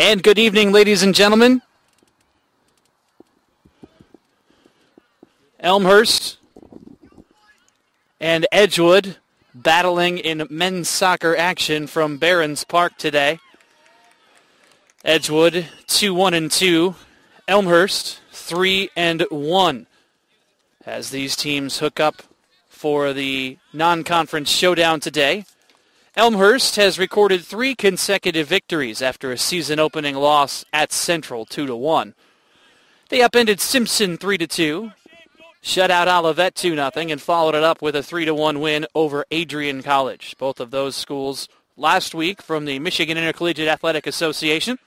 And good evening, ladies and gentlemen. Elmhurst and Edgewood battling in men's soccer action from Barron's Park today. Edgewood 2-1-2, Elmhurst 3-1. As these teams hook up for the non-conference showdown today. Elmhurst has recorded 3 consecutive victories after a season-opening loss at Central 2-1. They upended Simpson 3-2, shut out Olivet 2-0, and followed it up with a 3-1 win over Adrian College. Both of those schools last week from the Michigan Intercollegiate Athletic Association.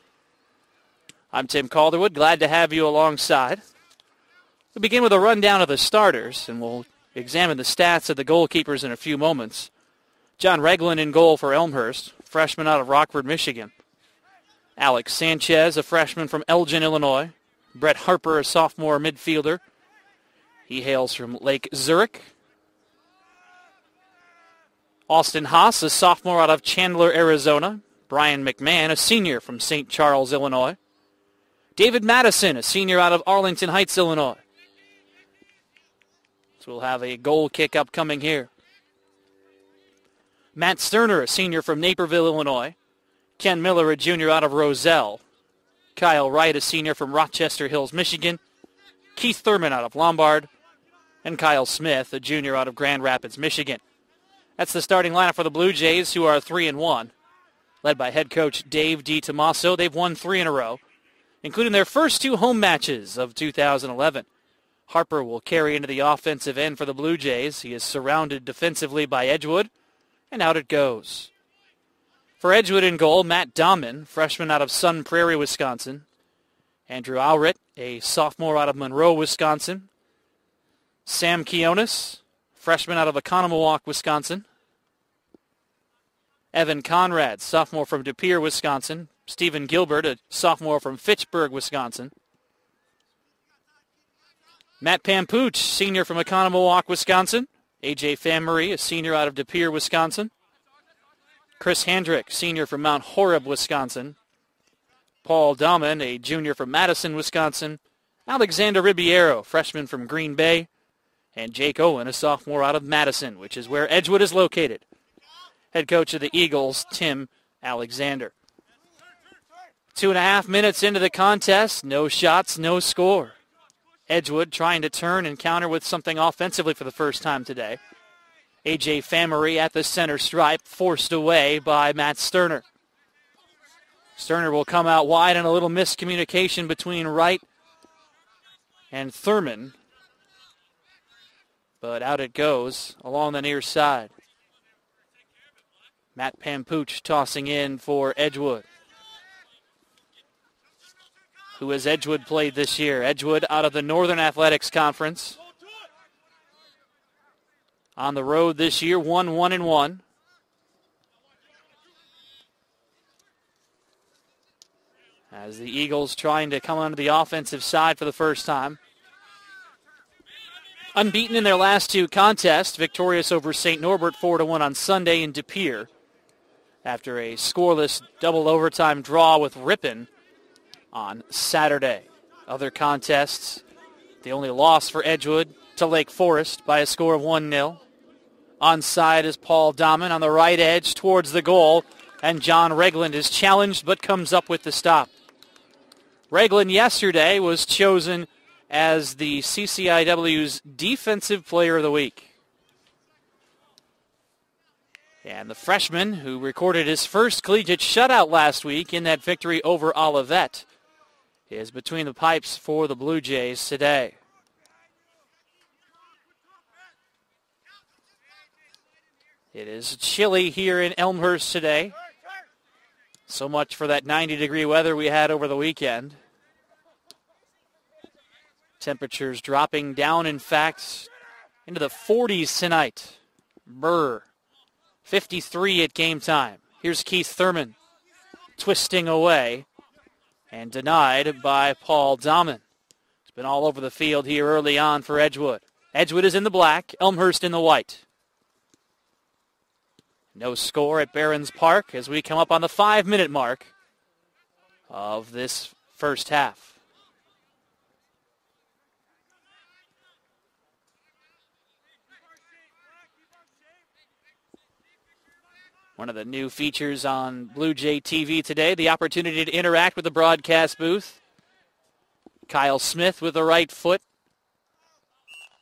I'm Tim Calderwood, glad to have you alongside. We'll begin with a rundown of the starters, and we'll examine the stats of the goalkeepers in a few moments. John Regland in goal for Elmhurst, freshman out of Rockford, Michigan. Alex Sanchez, a freshman from Elgin, Illinois. Brett Harper, a sophomore midfielder. He hails from Lake Zurich. Austin Haas, a sophomore out of Chandler, Arizona. Brian McMahon, a senior from St. Charles, Illinois. David Madison, a senior out of Arlington Heights, Illinois. So we'll have a goal kick upcoming here. Matt Sterner, a senior from Naperville, Illinois. Ken Miller, a junior out of Roselle. Kyle Wright, a senior from Rochester Hills, Michigan. Keith Thurman out of Lombard. And Kyle Smith, a junior out of Grand Rapids, Michigan. That's the starting lineup for the Blue Jays, who are 3-1. Led by head coach Dave DiTomaso, they've won 3 in a row, including their first 2 home matches of 2011. Harper will carry into the offensive end for the Blue Jays. He is surrounded defensively by Edgewood, and out it goes. For Edgewood in goal, Matt Dahman, freshman out of Sun Prairie, Wisconsin. Andrew Alritt, a sophomore out of Monroe, Wisconsin. Sam Kionis, freshman out of Oconomowoc, Wisconsin. Evan Conrad, sophomore from De Pere, Wisconsin. Stephen Gilbert, a sophomore from Fitchburg, Wisconsin. Matt Pampuch, senior from Oconomowoc, Wisconsin. A.J. Fanmarie, a senior out of De Pere, Wisconsin. Chris Handrick, senior from Mount Horeb, Wisconsin. Paul Dahman, a junior from Madison, Wisconsin. Alexander Ribeiro, freshman from Green Bay. And Jake Owen, a sophomore out of Madison, which is where Edgewood is located. Head coach of the Eagles, Tim Alexander. 2.5 minutes into the contest, no shots, no score. Edgewood trying to turn and counter with something offensively for the first time today. A.J. Fanmarie at the center stripe, forced away by Matt Sterner. Sterner will come out wide, and a little miscommunication between Wright and Thurman. But out it goes along the near side. Matt Pampuch tossing in for Edgewood. Who has Edgewood played this year? Edgewood out of the Northern Athletics Conference. On the road this year, 1-1-1. As the Eagles trying to come onto the offensive side for the first time. Unbeaten in their last 2 contests, victorious over St. Norbert 4-1 on Sunday in De Pere. After a scoreless double overtime draw with Ripon on Saturday. Other contests, the only loss for Edgewood to Lake Forest by a score of 1-0. Onside is Paul Dahman on the right edge towards the goal, and John Regland is challenged but comes up with the stop. Regland yesterday was chosen as the CCIW's Defensive Player of the Week. And the freshman, who recorded his first collegiate shutout last week in that victory over Olivet, is between the pipes for the Blue Jays today. It is chilly here in Elmhurst today. So much for that 90-degree weather we had over the weekend. Temperatures dropping down, in fact, into the 40s tonight. Brr. 53 at game time. Here's Keith Thurman twisting away and denied by Paul Dahman. It's been all over the field here early on for Edgewood. Edgewood is in the black, Elmhurst in the white. No score at Barron's Park as we come up on the 5-minute mark of this first half. One of the new features on Blue Jay TV today, the opportunity to interact with the broadcast booth. Kyle Smith with the right foot.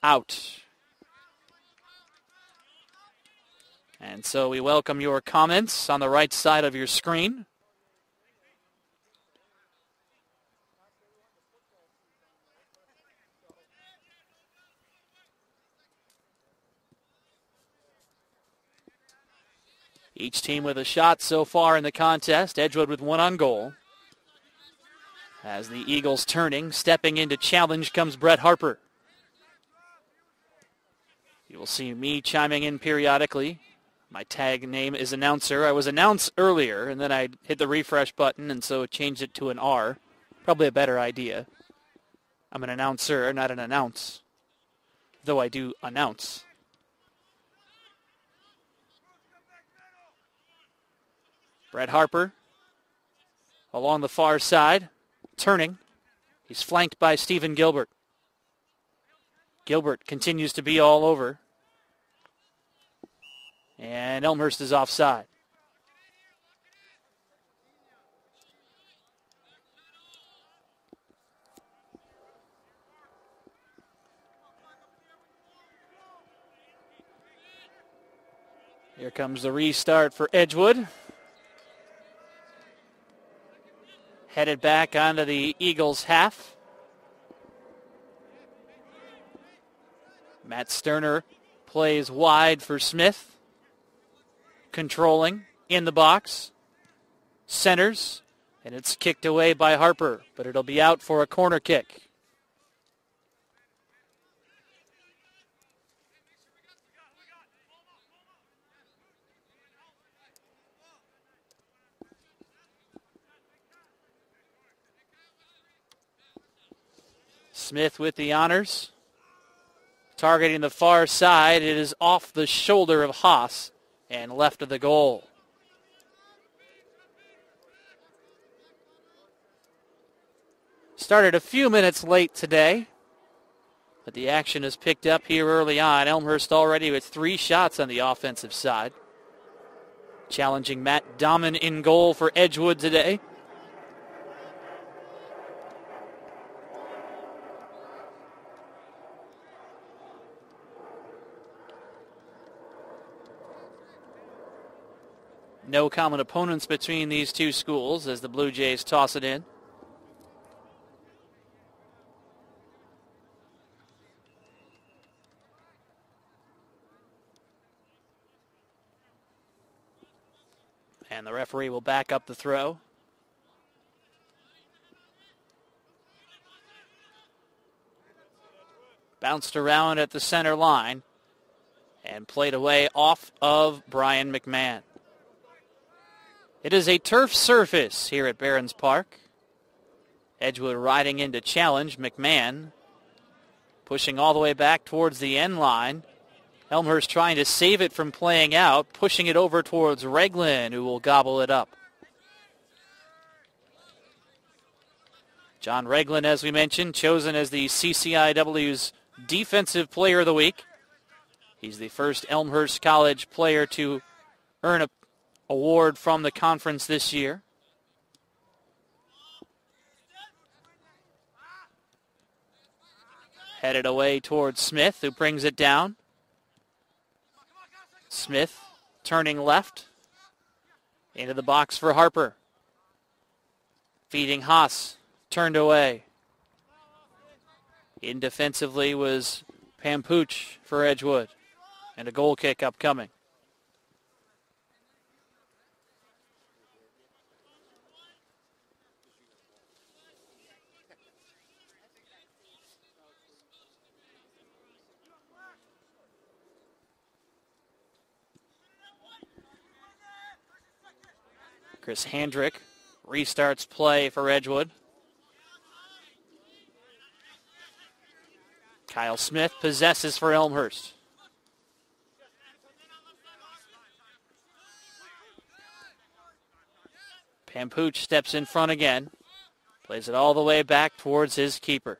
Out. And so we welcome your comments on the right side of your screen. Each team with a shot so far in the contest. Edgewood with one on goal. As the Eagles turning, stepping into challenge comes Brett Harper. You will see me chiming in periodically. My tag name is announcer. I was announced earlier, and then I hit the refresh button, and so it changed it to an R. Probably a better idea. I'm an announcer, not an announce. Though I do announce. Brett Harper along the far side, turning. He's flanked by Stephen Gilbert. Gilbert continues to be all over. And Elmhurst is offside. Here comes the restart for Edgewood. Headed back onto the Eagles' half. Matt Sterner plays wide for Smith. Controlling in the box. Centers. And it's kicked away by Harper, but it'll be out for a corner kick. Smith with the honors. Targeting the far side. It is off the shoulder of Haas and left of the goal. Started a few minutes late today, but the action is picked up here early on. Elmhurst already with 3 shots on the offensive side. Challenging Matt Dahman in goal for Edgewood today. No common opponents between these two schools as the Blue Jays toss it in. And the referee will back up the throw. Bounced around at the center line and played away off of Brian McMahon. It is a turf surface here at Barron's Park. Edgewood riding into challenge. McMahon pushing all the way back towards the end line. Elmhurst trying to save it from playing out, pushing it over towards Reglin, who will gobble it up. John Reglin, as we mentioned, chosen as the CCIW's Defensive Player of the Week. He's the first Elmhurst College player to earn an award from the conference this year. Headed away towards Smith, who brings it down. Smith turning left into the box for Harper. Feeding Haas, turned away. In defensively was Pampooch for Edgewood, and a goal kick upcoming. Chris Handrick restarts play for Edgewood. Kyle Smith possesses for Elmhurst. Pampooch steps in front again. Plays it all the way back towards his keeper.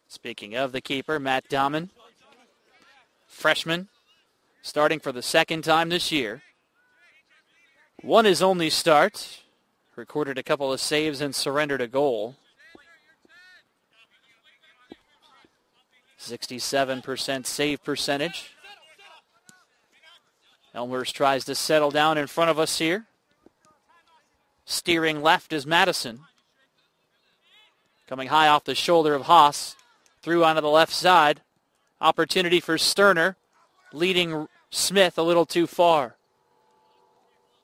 Speaking of the keeper, Matt Dahman, freshman, starting for the second time this year. Won his only start, recorded a couple of saves and surrendered a goal. 67% save percentage. Elmhurst tries to settle down in front of us here. Steering left is Madison. Coming high off the shoulder of Haas. Through onto the left side. Opportunity for Sterner. Leading Smith a little too far.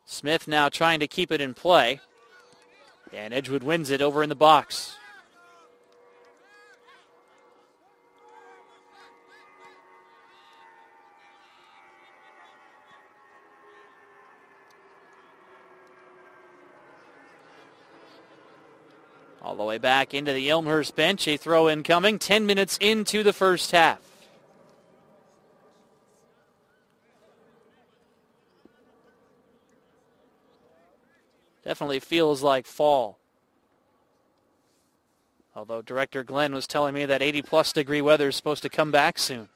Smith now trying to keep it in play. And Edgewood wins it over in the box. All the way back into the Elmhurst bench. A throw in coming. 10 minutes into the first half. Definitely feels like fall. Although Director Glenn was telling me that 80-plus degree weather is supposed to come back soon.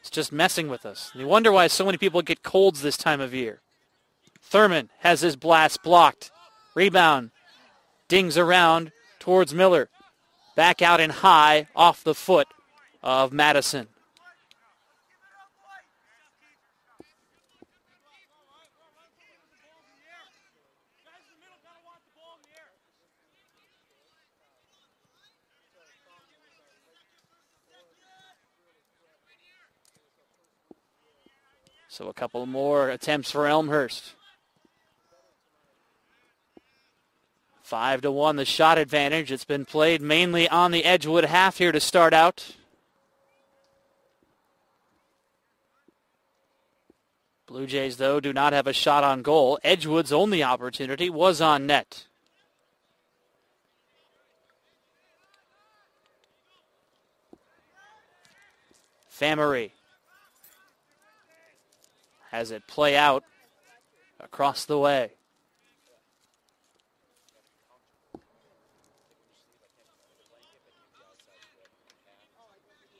It's just messing with us. You wonder why so many people get colds this time of year. Thurman has his blast blocked. Rebound. Dings around towards Miller. Back out and high off the foot of Madison. So a couple more attempts for Elmhurst. 5-1 the shot advantage. It's been played mainly on the Edgewood half here to start out. Blue Jays, though, do not have a shot on goal. Edgewood's only opportunity was on net. Famery has it play out across the way.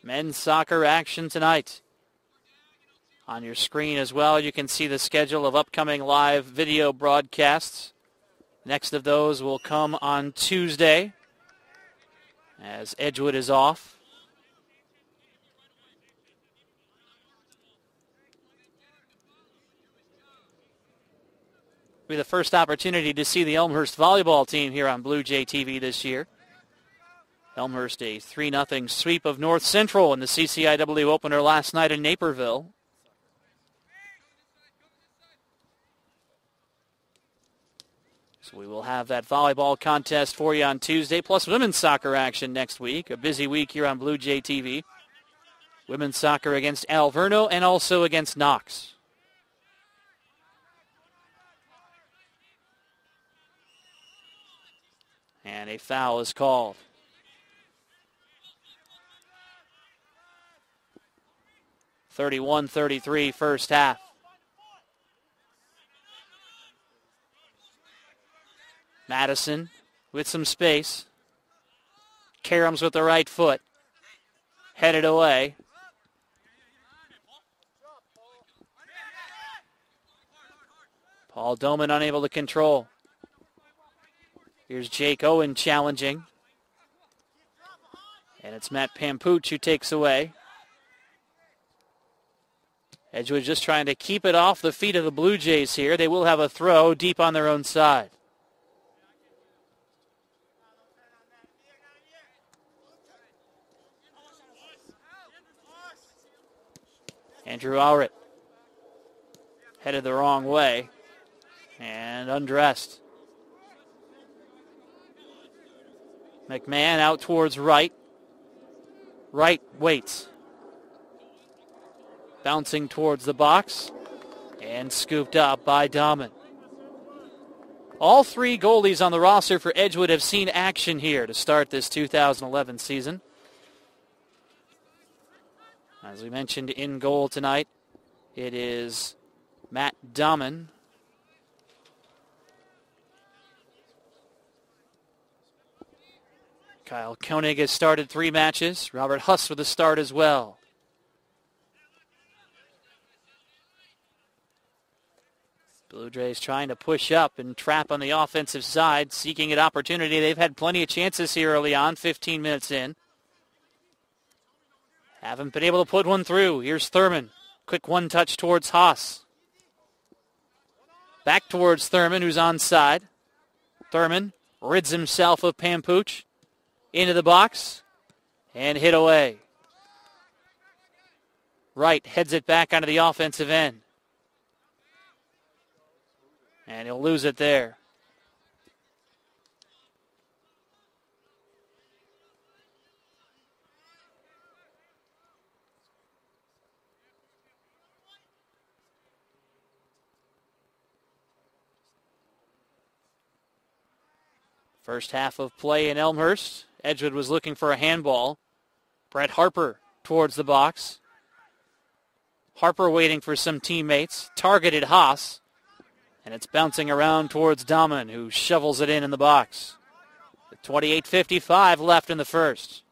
Men's soccer action tonight. On your screen as well, you can see the schedule of upcoming live video broadcasts. Next of those will come on Tuesday as Edgewood is off. It'll be the first opportunity to see the Elmhurst volleyball team here on Blue Jay TV this year. Elmhurst a 3-0 sweep of North Central in the CCIW opener last night in Naperville. So we will have that volleyball contest for you on Tuesday, plus women's soccer action next week. A busy week here on Blue Jay TV. Women's soccer against Alverno and also against Knox. And a foul is called. 31-33 first half. Madison with some space. Karams with the right foot. Headed away. Paul Doman unable to control. Here's Jake Owen challenging. And it's Matt Pampooch who takes away. Edgewood just trying to keep it off the feet of the Blue Jays here. They will have a throw deep on their own side. Andrew Allred headed the wrong way and undressed. McMahon out towards right. Right waits. Bouncing towards the box and scooped up by Dahman. All three goalies on the roster for Edgewood have seen action here to start this 2011 season. As we mentioned, in goal tonight, it is Matt Dahman. Kyle Koenig has started 3 matches. Robert Huss with a start as well. Blue Jays trying to push up and trap on the offensive side, seeking an opportunity. They've had plenty of chances here early on, 15 minutes in. Haven't been able to put one through. Here's Thurman. Quick one touch towards Haas. Back towards Thurman, who's onside. Thurman rids himself of Pampuch. Into the box and hit away. Wright heads it back onto the offensive end. And he'll lose it there. First half of play in Elmhurst. Edgewood was looking for a handball. Brett Harper towards the box. Harper waiting for some teammates. Targeted Haas. And it's bouncing around towards Dahman, who shovels it in the box. With 28:55 left in the first.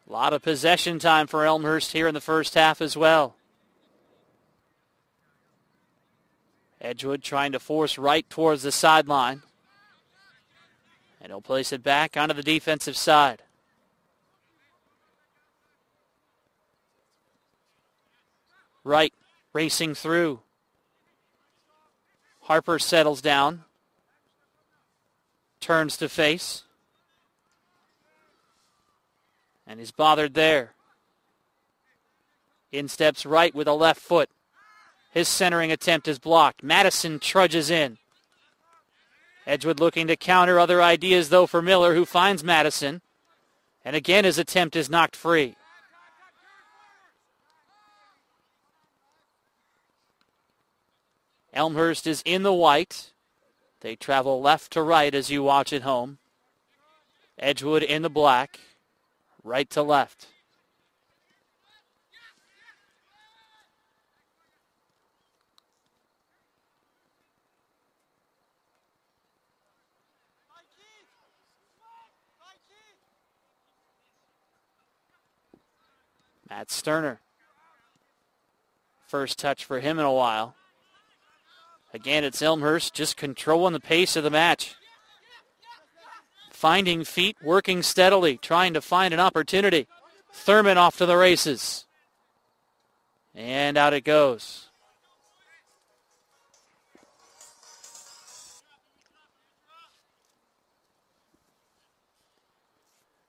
A lot of possession time for Elmhurst here in the first half as well. Edgewood trying to force Wright towards the sideline. And he'll place it back onto the defensive side. Wright racing through. Harper settles down. Turns to face. And he's bothered there. In steps Wright with a left foot. His centering attempt is blocked. Madison trudges in. Edgewood looking to counter. Other ideas, though, for Miller, who finds Madison. And again, his attempt is knocked free. Elmhurst is in the white. They travel left to right as you watch at home. Edgewood in the black. Right to left. Matt Sterner. First touch for him in a while. Again, it's Elmhurst just controlling the pace of the match. Finding feet, working steadily, trying to find an opportunity. Thurman off to the races. And out it goes.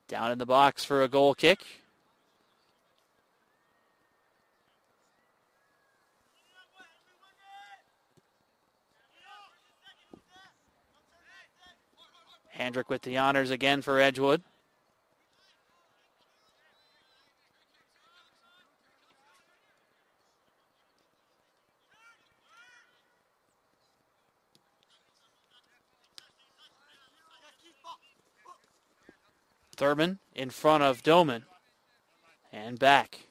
Down in the box for a goal kick. Hendrick with the honors again for Edgewood. Thurman in front of Doman. And back.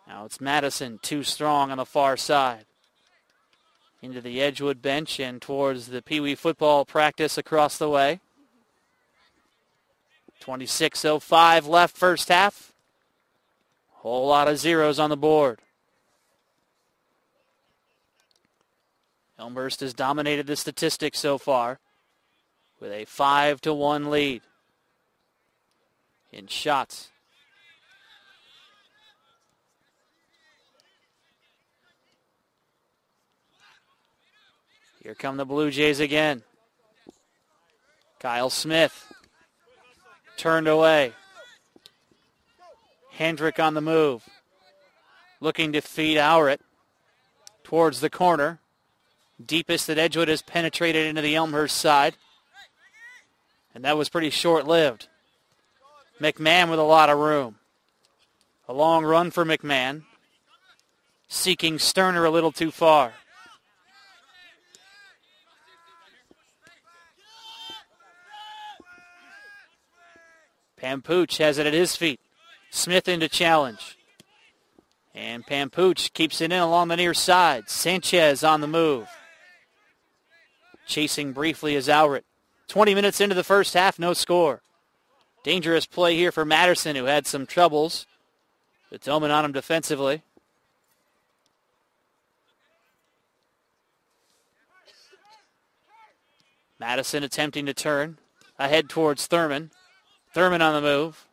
Now it's Madison, too strong on the far side. Into the Edgewood bench and towards the Pee Wee football practice across the way. 26:05 left first half. Whole lot of zeros on the board. Elmhurst has dominated the statistics so far with a 5-1 lead in shots. Here come the Blue Jays again. Kyle Smith turned away. Hendrick on the move. Looking to feed Owritt towards the corner. Deepest that Edgewood has penetrated into the Elmhurst side. And that was pretty short-lived. McMahon with a lot of room. A long run for McMahon. Seeking Sterner a little too far. Pampooch has it at his feet. Smith into challenge. And Pampooch keeps it in along the near side. Sanchez on the move. Chasing briefly is Alrit. 20 minutes into the first half, no score. Dangerous play here for Madison, who had some troubles. The Tillman on him defensively. Madison attempting to turn. Ahead towards Thurman. Thurman on the move.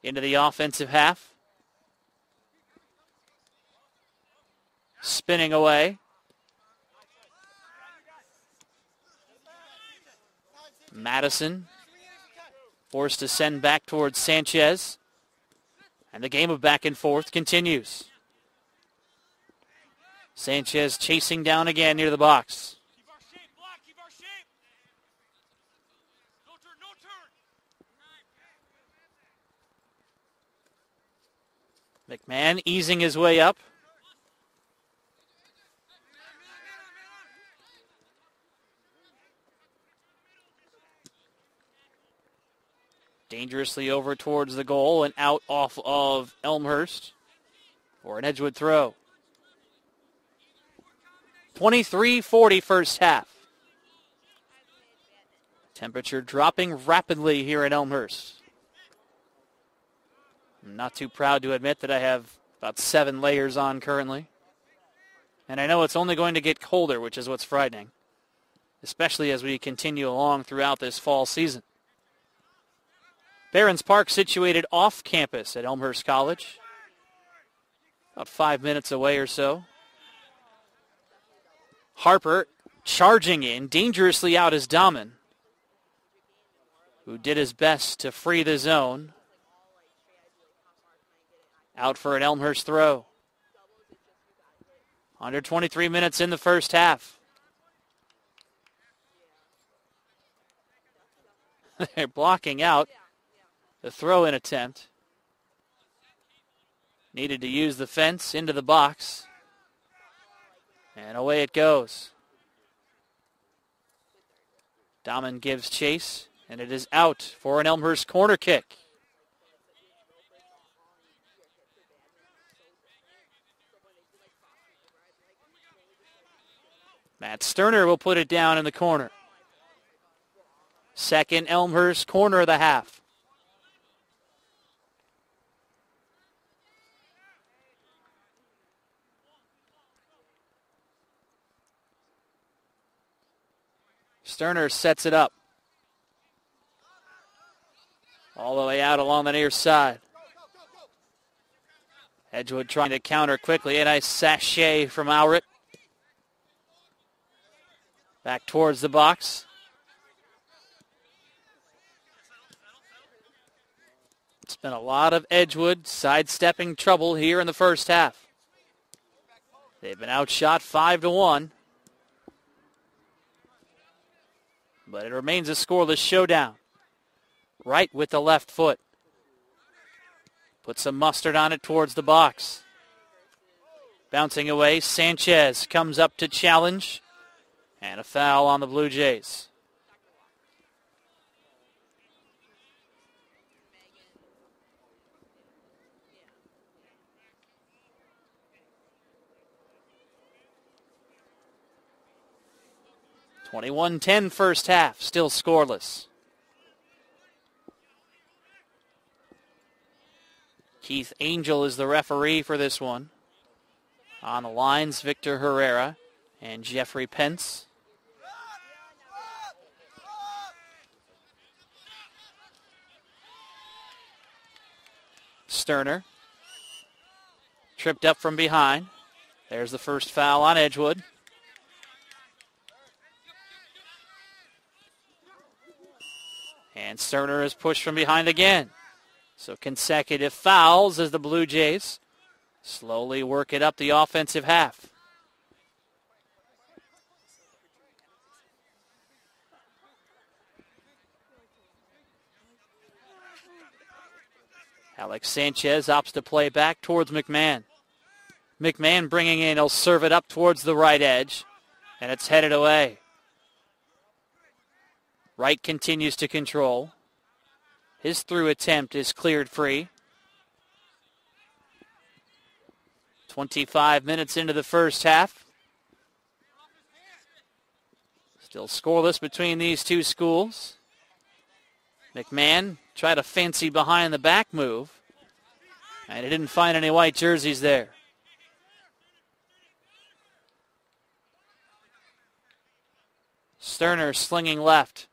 Into the offensive half. Spinning away. Madison forced to send back towards Sanchez. And the game of back and forth continues. Sanchez chasing down again near the box. McMahon easing his way up. Dangerously over towards the goal and out off of Elmhurst for an Edgewood throw. 23-40 first half. Temperature dropping rapidly here in Elmhurst. I'm not too proud to admit that I have about 7 layers on currently. And I know it's only going to get colder, which is what's frightening, especially as we continue along throughout this fall season. Barron's Park situated off campus at Elmhurst College, about 5 minutes away or so. Harper charging in, dangerously out is Dahmen, who did his best to free the zone. Out for an Elmhurst throw. Under 23 minutes in the first half. They're blocking out the throw-in attempt. Needed to use the fence into the box. And away it goes. Dahmen gives chase, and it is out for an Elmhurst corner kick. Matt Sterner will put it down in the corner. Second Elmhurst corner of the half. Sterner sets it up. All the way out along the near side. Edgewood trying to counter quickly. A nice sachet from Alrit. Back towards the box. It's been a lot of Edgewood sidestepping trouble here in the first half. They've been outshot 5-1. But it remains a scoreless showdown. Right with the left foot. Put some mustard on it towards the box. Bouncing away, Sanchez comes up to challenge. And a foul on the Blue Jays. (21-10) first half, still scoreless. Keith Angel is the referee for this one. On the lines, Victor Herrera and Jeffrey Pence. Sterner. Tripped up from behind. There's the first foul on Edgewood. And Sterner is pushed from behind again. So consecutive fouls as the Blue Jays slowly work it up the offensive half. Alex Sanchez opts to play back towards McMahon. McMahon bringing in, he'll serve it up towards the right edge, and it's headed away. Wright continues to control. His through attempt is cleared free. 25 minutes into the first half. Still scoreless between these two schools. McMahon tried a fancy behind the back move, and he didn't find any white jerseys there. Sterner slinging left.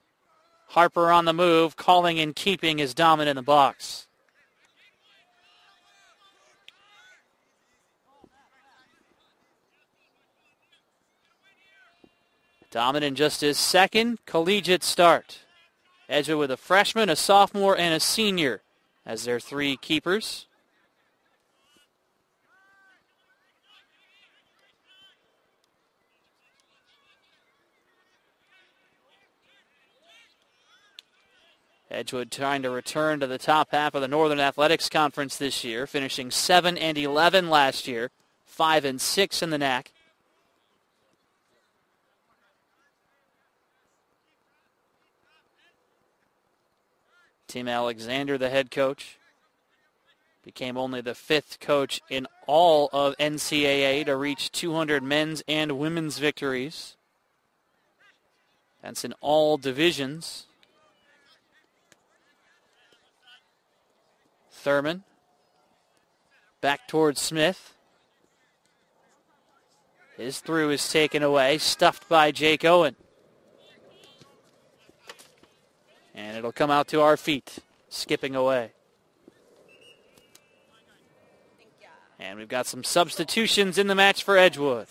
Harper on the move, calling and keeping his dominant in the box. Dominant just his second collegiate start. Edgewood with a freshman, a sophomore, and a senior as their three keepers. Edgewood trying to return to the top half of the Northern Athletics Conference this year, finishing 7-11 last year, 5-6 in the NAC. Tim Alexander, the head coach, became only the fifth coach in all of NCAA to reach 200 men's and women's victories. That's in all divisions. Thurman, back towards Smith. His through is taken away, stuffed by Jake Owen. And it'll come out to our feet, skipping away. And we've got some substitutions in the match for Edgewood.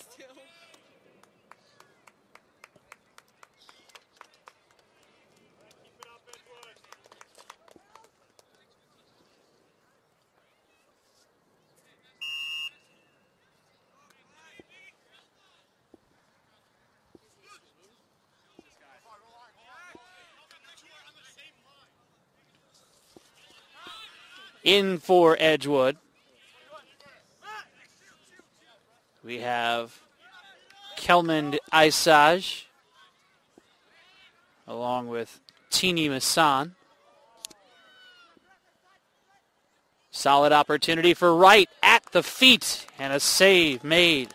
In for Edgewood, we have Kelmond Isage along with Tini Masson. Solid opportunity for Wright at the feet, and a save made.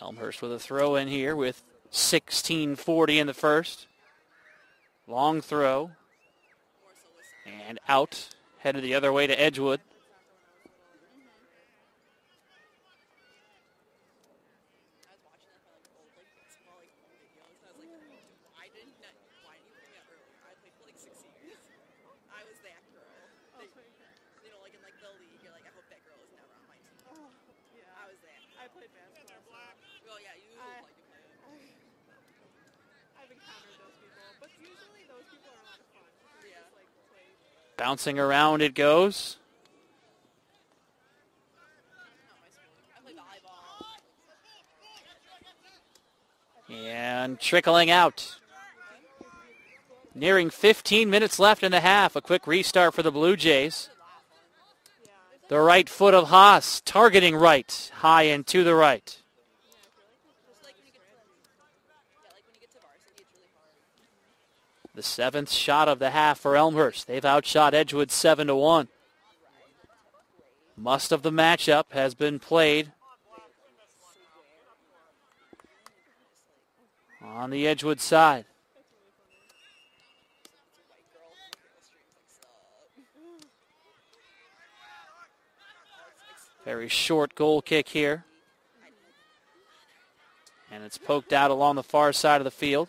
Elmhurst with a throw in here with 16:40 in the first. Long throw. And out. Headed the other way to Edgewood. Bouncing around it goes. And trickling out. Nearing 15 minutes left in the half. A quick restart for the Blue Jays. The right foot of Haas targeting right. High and to the right. The seventh shot of the half for Elmhurst. They've outshot Edgewood 7-1. Must of the matchup has been played on the Edgewood side. Very short goal kick here. And it's poked out along the far side of the field.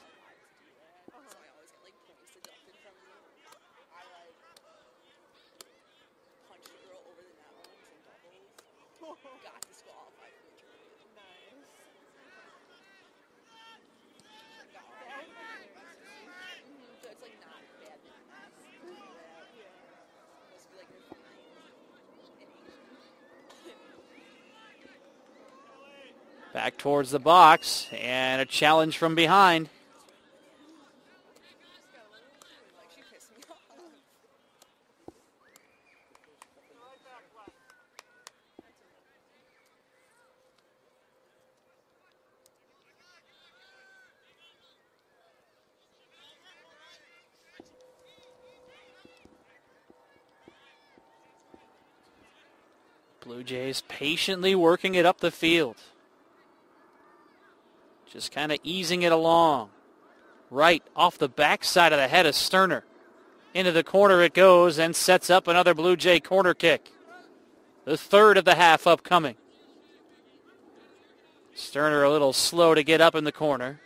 Back towards the box, and a challenge from behind. Blue Jays patiently working it up the field. Just kind of easing it along. Right off the backside of the head of Sterner. Into the corner it goes and sets up another Blue Jay corner kick. The third of the half upcoming. Sterner a little slow to get up in the corner,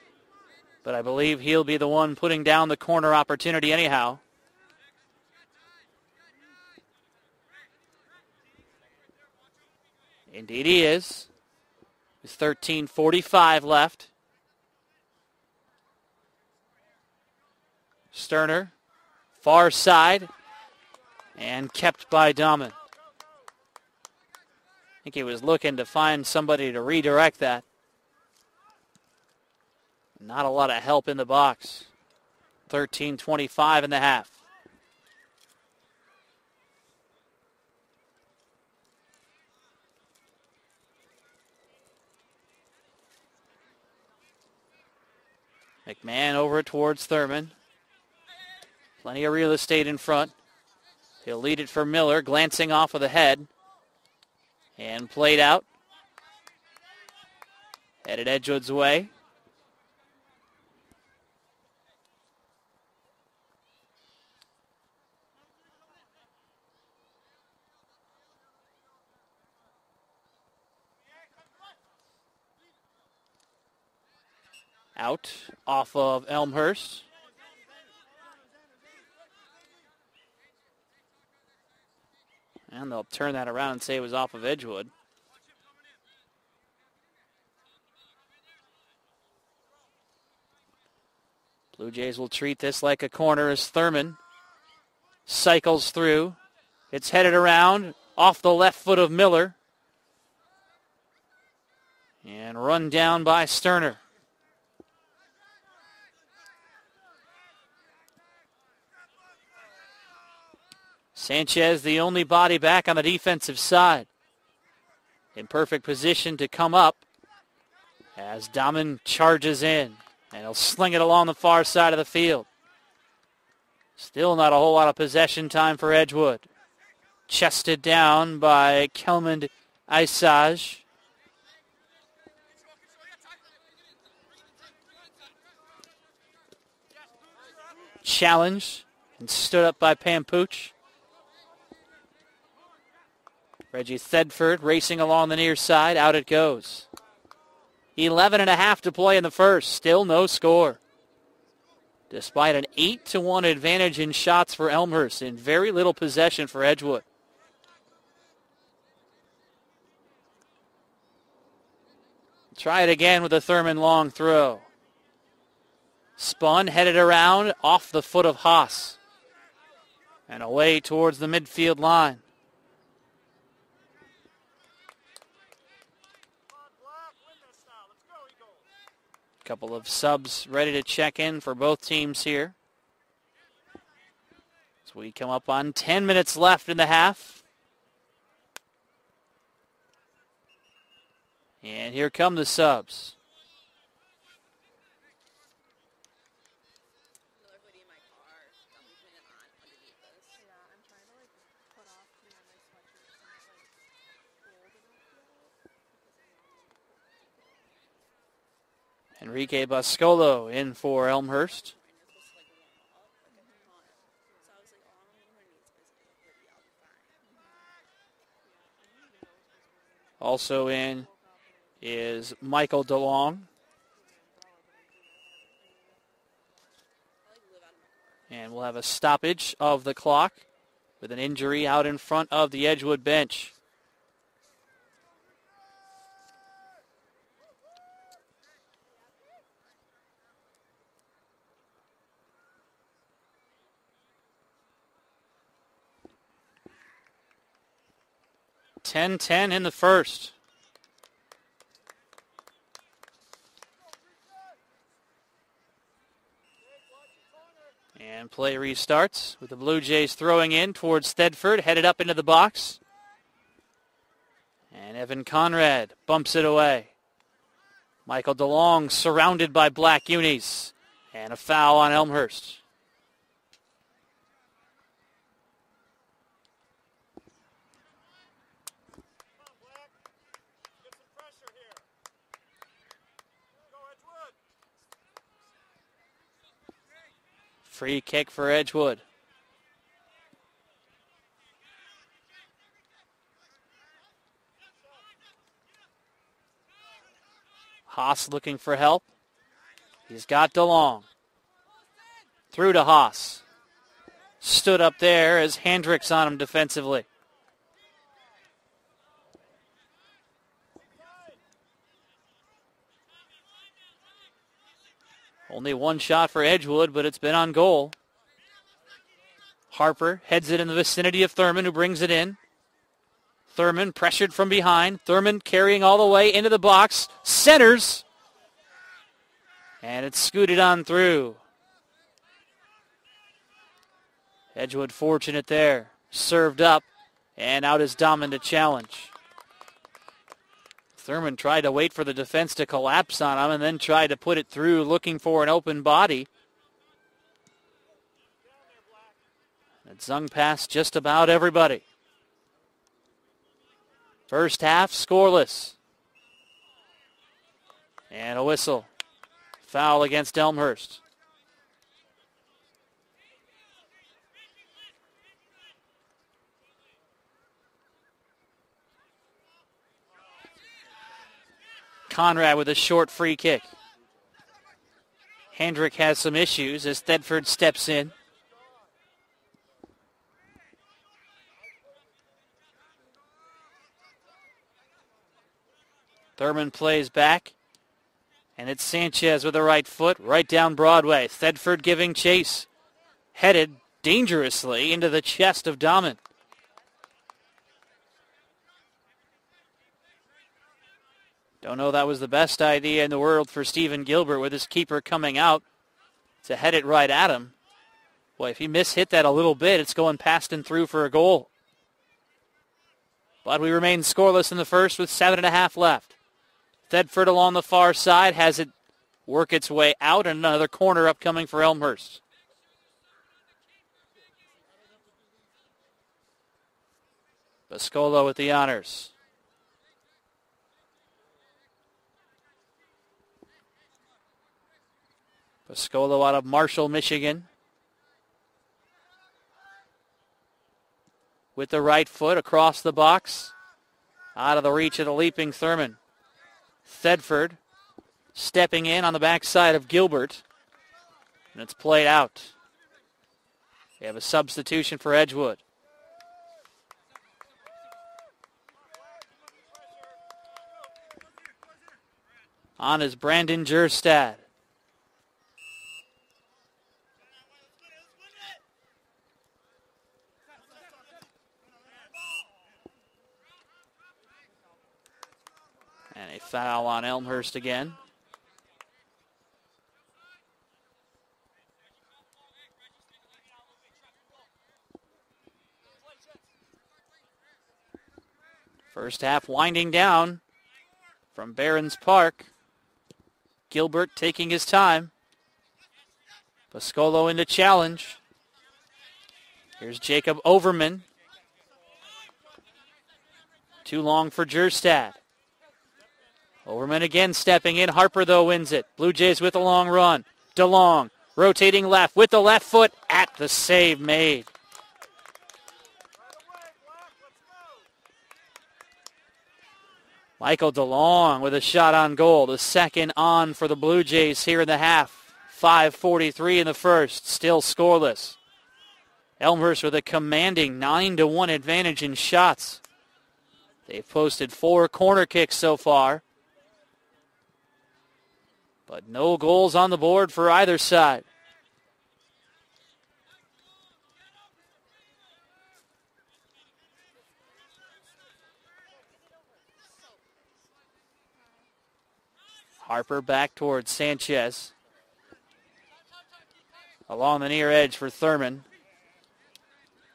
but I believe he'll be the one putting down the corner opportunity anyhow. Indeed he is. With 13:45 left. Sterner, far side, and kept by Dahman. I think he was looking to find somebody to redirect that. Not a lot of help in the box. 13:25 in the half. McMahon over towards Thurman. Plenty of real estate in front. He'll lead it for Miller, glancing off of the head. And played out. Headed Edgewood's way. Out off of Elmhurst. And they'll turn that around and say it was off of Edgewood. Blue Jays will treat this like a corner as Thurman cycles through. It's headed around off the left foot of Miller. And run down by Sterner. Sanchez, the only body back on the defensive side. In perfect position to come up as Dahman charges in. And he'll sling it along the far side of the field. Still not a whole lot of possession time for Edgewood. Chested down by Kelmond Isage. Challenge and stood up by Pampooch. Reggie Thedford racing along the near side. Out it goes. 11.5 to play in the first. Still no score. Despite an 8-1 advantage in shots for Elmhurst and very little possession for Edgewood. Try it again with a Thurman long throw. Spun, headed around off the foot of Haas. And away towards the midfield line. Couple of subs ready to check in for both teams here. As we come up on 10 minutes left in the half. And here come the subs. Enrique Bascolo in for Elmhurst. Also in is Michael DeLong. And we'll have a stoppage of the clock with an injury out in front of the Edgewood bench. (10-10) in the first. And play restarts with the Blue Jays throwing in towards Thedford, headed up into the box. And Evan Conrad bumps it away. Michael DeLong surrounded by black unis. And a foul on Elmhurst. Free kick for Edgewood. Haas looking for help. He's got DeLong. Through to Haas. Stood up there as Hendricks on him defensively. Only one shot for Edgewood, but it's been on goal. Harper heads it in the vicinity of Thurman, who brings it in. Thurman pressured from behind. Thurman carrying all the way into the box. Centers. And it's scooted on through. Edgewood fortunate there. Served up. And out is Dahmen to challenge. Thurman tried to wait for the defense to collapse on him and then tried to put it through, looking for an open body. It zung past just about everybody. First half, scoreless. And a whistle. Foul against Elmhurst. Conrad with a short free kick. Hendrick has some issues as Thedford steps in. Thurman plays back. And it's Sanchez with the right foot, right down Broadway. Thedford giving chase. Headed dangerously into the chest of Dahmen. Don't know that was the best idea in the world for Stephen Gilbert with his keeper coming out to head it right at him. Boy, if he mishit that a little bit, it's going past and through for a goal. But we remain scoreless in the first with 7.5 left. Thedford along the far side has it work its way out, and another corner upcoming for Elmhurst. Bascolo with the honors. Bascolo out of Marshall, Michigan. With the right foot across the box. Out of the reach of the leaping Thurman. Thedford stepping in on the backside of Gilbert. And it's played out. They have a substitution for Edgewood. On is Brandon Jerstad. And a foul on Elmhurst again. First half winding down from Barron's Park. Gilbert taking his time. Bascolo into challenge. Here's Jacob Overman. Too long for Jerstad. Overman again stepping in. Harper, though, wins it. Blue Jays with a long run. DeLong rotating left with the left foot at the save made. Michael DeLong with a shot on goal. The second on for the Blue Jays here in the half. 5:43 in the first. Still scoreless. Elmhurst with a commanding 9-1 advantage in shots. They've posted 4 corner kicks so far. But no goals on the board for either side. Harper back towards Sanchez. Along the near edge for Thurman.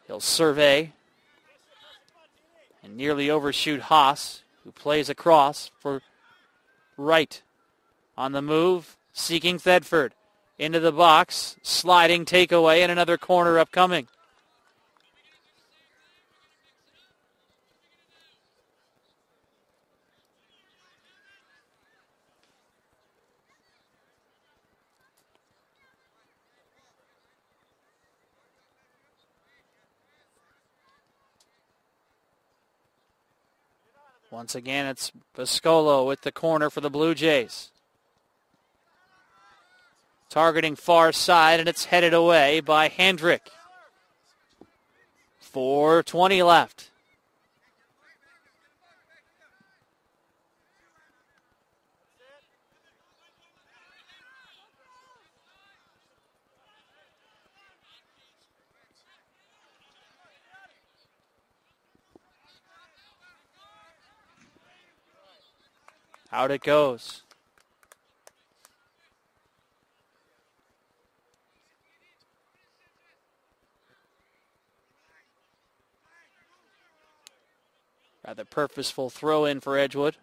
He'll survey and nearly overshoot Haas, who plays across for Wright. On the move, seeking Thedford. Into the box, sliding takeaway, and another corner upcoming. Once again, it's Biscolo with the corner for the Blue Jays. Targeting far side, and it's headed away by Hendrick. 4:20 left. Out it goes. Rather purposeful throw in for Edgewood.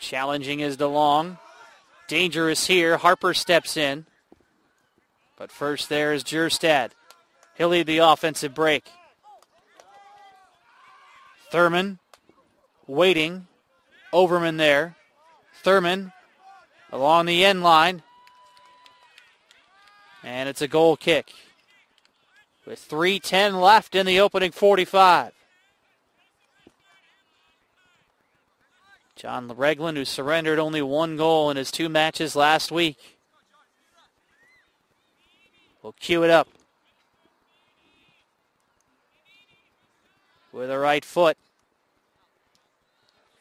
Challenging is DeLong. Dangerous here. Harper steps in. But first there is Jerstad. He'll lead the offensive break. Thurman waiting. Overman there. Thurman along the end line. And it's a goal kick. With 3:10 left in the opening 45. John Regland, who surrendered only 1 goal in his 2 matches last week. We'll cue it up. With a right foot.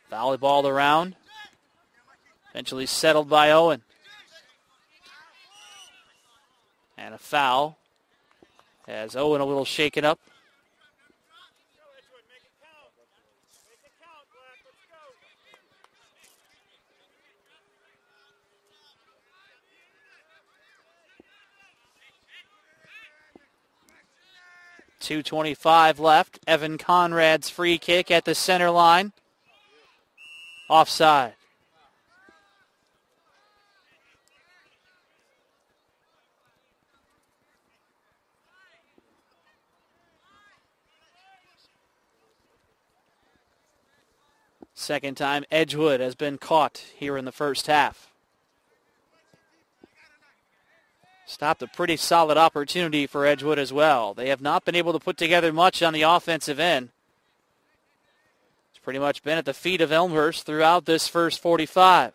Volleyballed around. Eventually settled by Owen. And a foul. As Owen a little shaken up. .225 left. Evan Conrad's free kick at the center line. Offside. Second time Edgewood has been caught here in the first half. Stopped a pretty solid opportunity for Edgewood as well. They have not been able to put together much on the offensive end. It's pretty much been at the feet of Elmhurst throughout this first 45.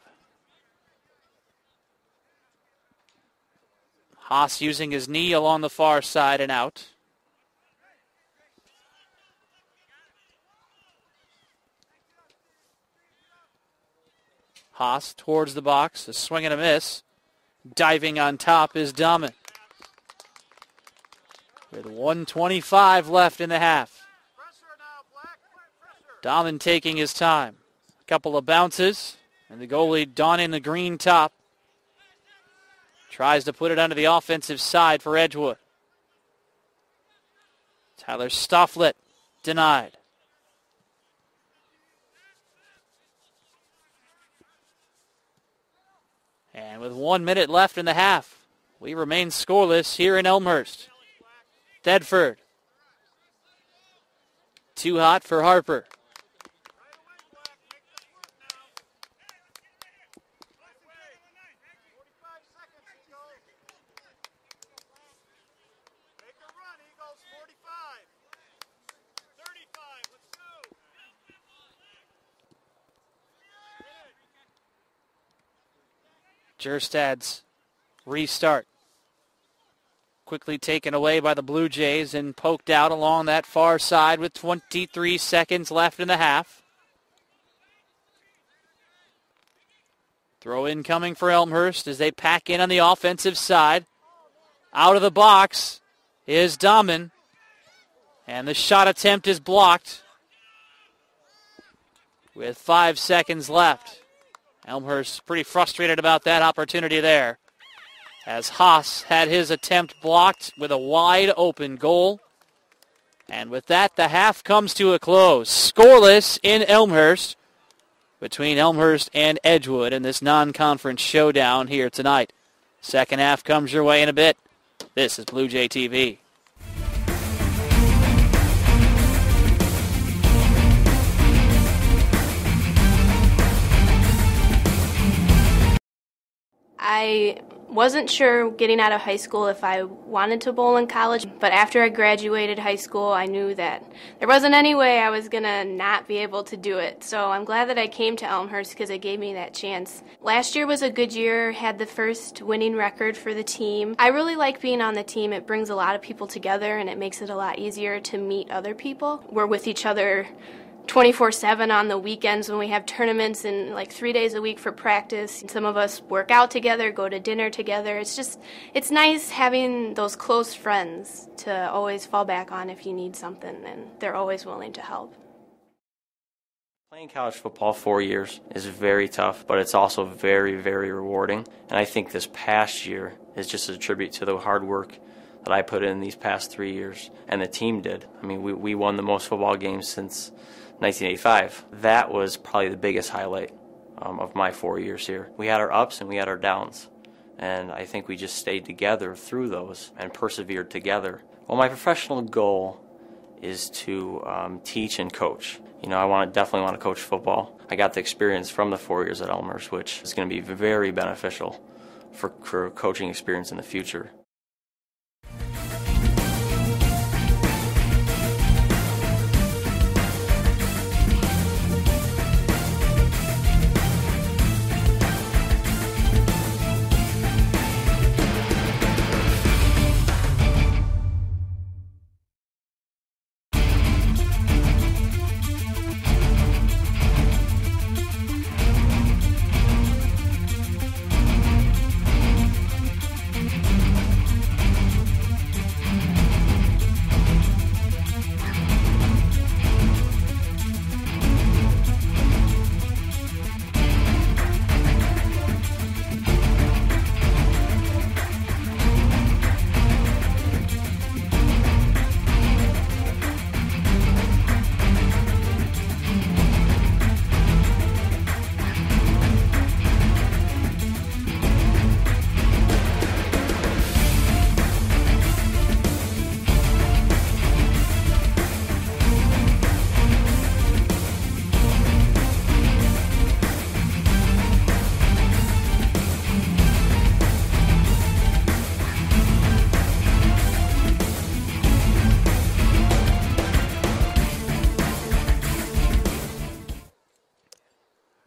Haas using his knee along the far side and out. Haas towards the box, a swing and a miss. Diving on top is Dahman. With 1:25 left in the half. Dahman taking his time. A couple of bounces, and the goalie donning the green top. Tries to put it onto the offensive side for Edgewood. Tyler Stofflet denied. And with 1 minute left in the half, we remain scoreless here in Elmhurst. Thedford. Too hot for Harper. Jerstad's restart. Quickly taken away by the Blue Jays and poked out along that far side with 23 seconds left in the half. Throw in coming for Elmhurst as they pack in on the offensive side. Out of the box is Dahmen. And the shot attempt is blocked with 5 seconds left. Elmhurst pretty frustrated about that opportunity there, as Haas had his attempt blocked with a wide open goal. And with that, the half comes to a close. Scoreless in Elmhurst between Elmhurst and Edgewood in this non-conference showdown here tonight. Second half comes your way in a bit. This is Blue Jay TV. I wasn't sure getting out of high school if I wanted to bowl in college, but after I graduated high school, I knew that there wasn't any way I was going to not be able to do it. So I'm glad that I came to Elmhurst because it gave me that chance. Last year was a good year, had the first winning record for the team. I really like being on the team. It brings a lot of people together and it makes it a lot easier to meet other people. We're with each other 24/7 on the weekends when we have tournaments and like 3 days a week for practice. Some of us work out together, go to dinner together. It's nice having those close friends to always fall back on if you need something, and they're always willing to help. Playing college football 4 years is very tough, but it's also very, very rewarding. And I think this past year is just a tribute to the hard work that I put in these past 3 years, and the team did. I mean, we won the most football games since 1985. That was probably the biggest highlight of my 4 years here. We had our ups and we had our downs, and I think we just stayed together through those and persevered together. Well, my professional goal is to teach and coach. You know, definitely want to coach football. I got the experience from the 4 years at Elmhurst, which is going to be very beneficial for coaching experience in the future.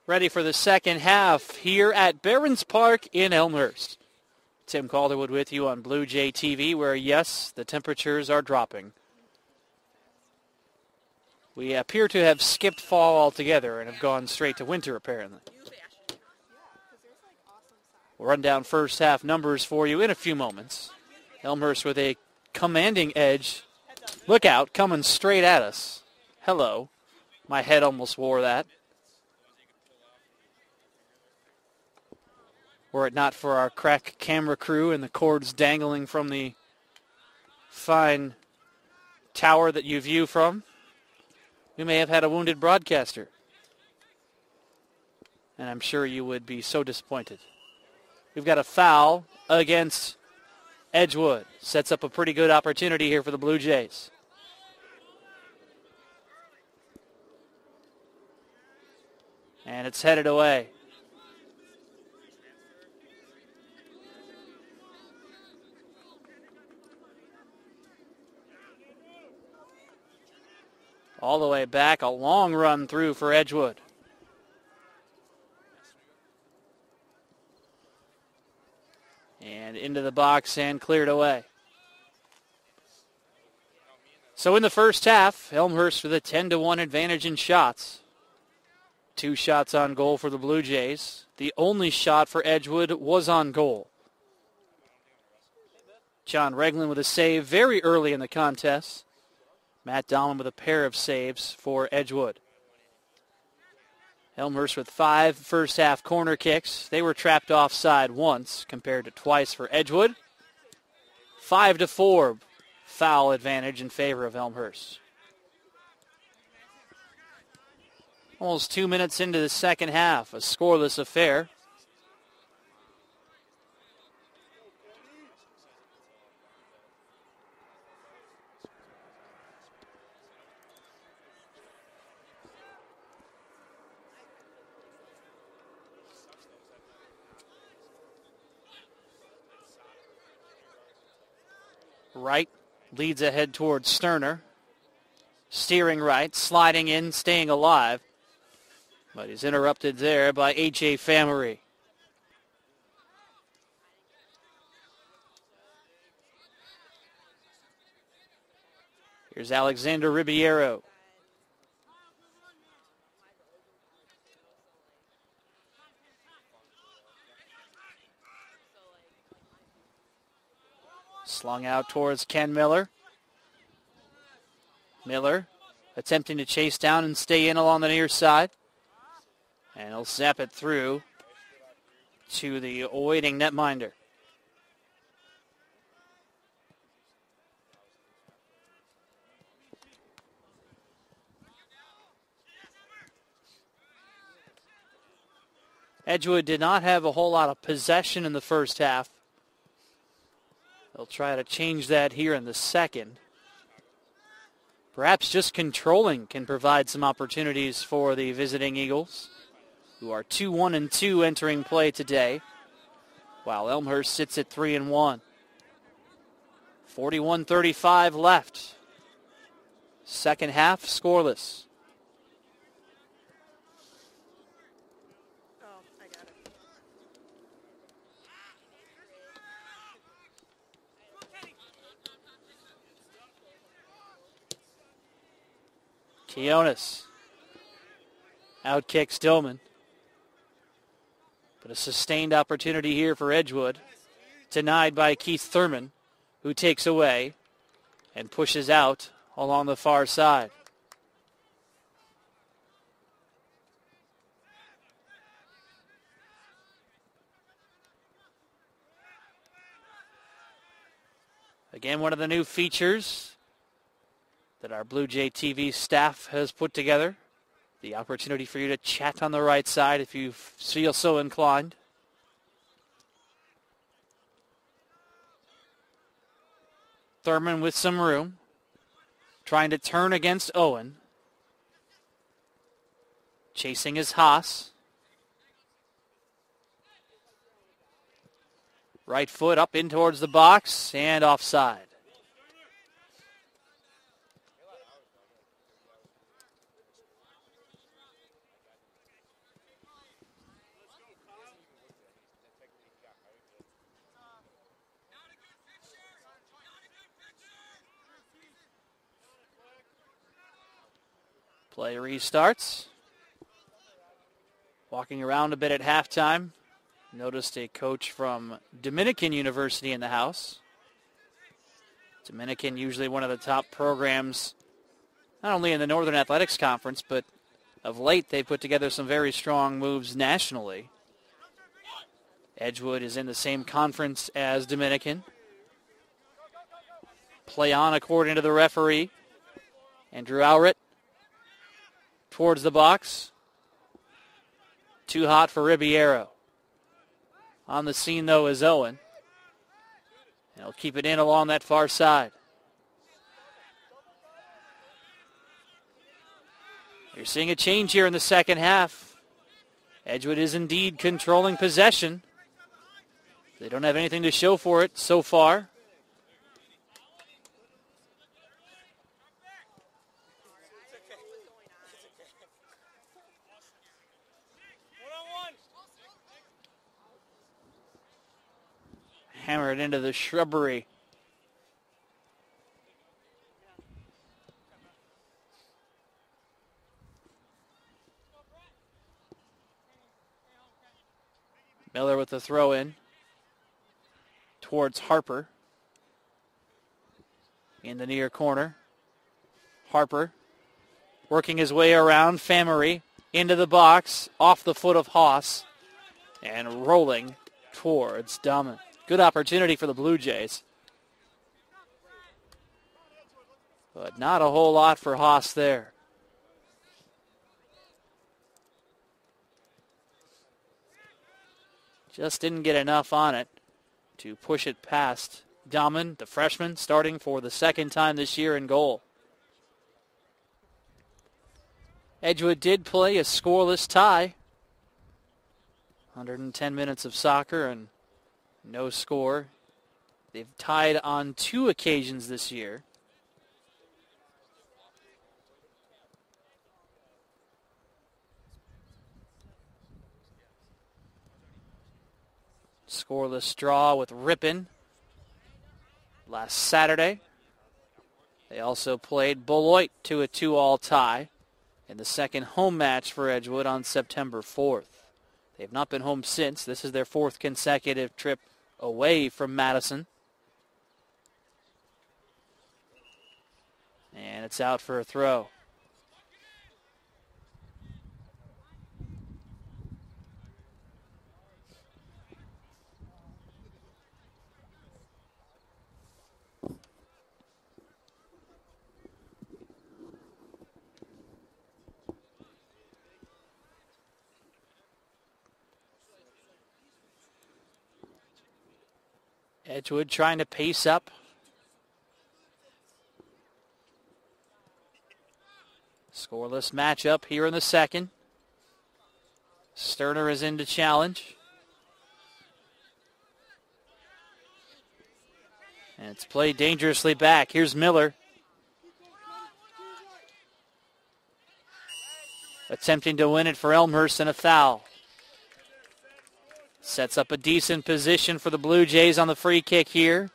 Ready for the second half here at Barron's Park in Elmhurst. Tim Calderwood with you on Blue Jay TV, where, yes, the temperatures are dropping. We appear to have skipped fall altogether and have gone straight to winter, apparently. We'll run down first half numbers for you in a few moments. Elmhurst with a commanding edge. Look out, coming straight at us. Hello. My head almost wore that. Were it not for our crack camera crew and the cords dangling from the fine tower that you view from, we may have had a wounded broadcaster. And I'm sure you would be so disappointed. We've got a foul against Edgewood. Sets up a pretty good opportunity here for the Blue Jays. And it's headed away. All the way back, a long run through for Edgewood. And into the box and cleared away. So in the first half, Elmhurst with a 10-1 advantage in shots. 2 shots on goal for the Blue Jays. The only shot for Edgewood was on goal. John Regland with a save very early in the contest. Matt Dahlman with a pair of saves for Edgewood. Elmhurst with 5 first-half corner kicks. They were trapped offside once compared to twice for Edgewood. 5-4 foul advantage in favor of Elmhurst. Almost 2 minutes into the second half, a scoreless affair. Wright leads ahead towards Sterner. Steering right, sliding in, staying alive. But he's interrupted there by A.J. Famery. Here's Alexander Ribeiro. Slung out towards Ken Miller. Miller attempting to chase down and stay in along the near side. And he'll zap it through to the awaiting netminder. Edgewood did not have a whole lot of possession in the first half. They'll try to change that here in the second. Perhaps just controlling can provide some opportunities for the visiting Eagles, who are 2-1-2 entering play today, while Elmhurst sits at 3-1. 41:35 left. Second half scoreless. Keonis. Out kicks Dillman. But a sustained opportunity here for Edgewood. Denied by Keith Thurman, who takes away and pushes out along the far side. Again, one of the new features that our Blue Jay TV staff has put together. The opportunity for you to chat on the right side if you feel so inclined. Thurman with some room. Trying to turn against Owen. Chasing is Haas. Right foot up in towards the box and offside. Play restarts. Walking around a bit at halftime. Noticed a coach from Dominican University in the house. Dominican, usually one of the top programs, not only in the Northern Athletics Conference, but of late they've put together some very strong moves nationally. Edgewood is in the same conference as Dominican. Play on according to the referee. Andrew Owritt towards the box. Too hot for Ribeiro. On the scene, though, is Owen. And he'll keep it in along that far side. You're seeing a change here in the second half. Edgewood is indeed controlling possession. They don't have anything to show for it so far. Hammered into the shrubbery. Miller with the throw in towards Harper. In the near corner. Harper working his way around. Famery into the box. Off the foot of Haas. And rolling towards Dahmen. Good opportunity for the Blue Jays. But not a whole lot for Haas there. Just didn't get enough on it to push it past Dahmen, the freshman, starting for the second time this year in goal. Edgewood did play a scoreless tie. 110 minutes of soccer and no score. They've tied on 2 occasions this year. Scoreless draw with Ripon last Saturday. They also played Beloit to a 2-all tie in the second home match for Edgewood on September 4th. They've not been home since. This is their 4th consecutive trip away from Madison. And it's out for a throw. Edgewood trying to pace up. Scoreless matchup here in the second. Sterner is in to challenge. And it's played dangerously back. Here's Miller. Attempting to win it for Elmhurst and a foul. Sets up a decent position for the Blue Jays on the free kick here.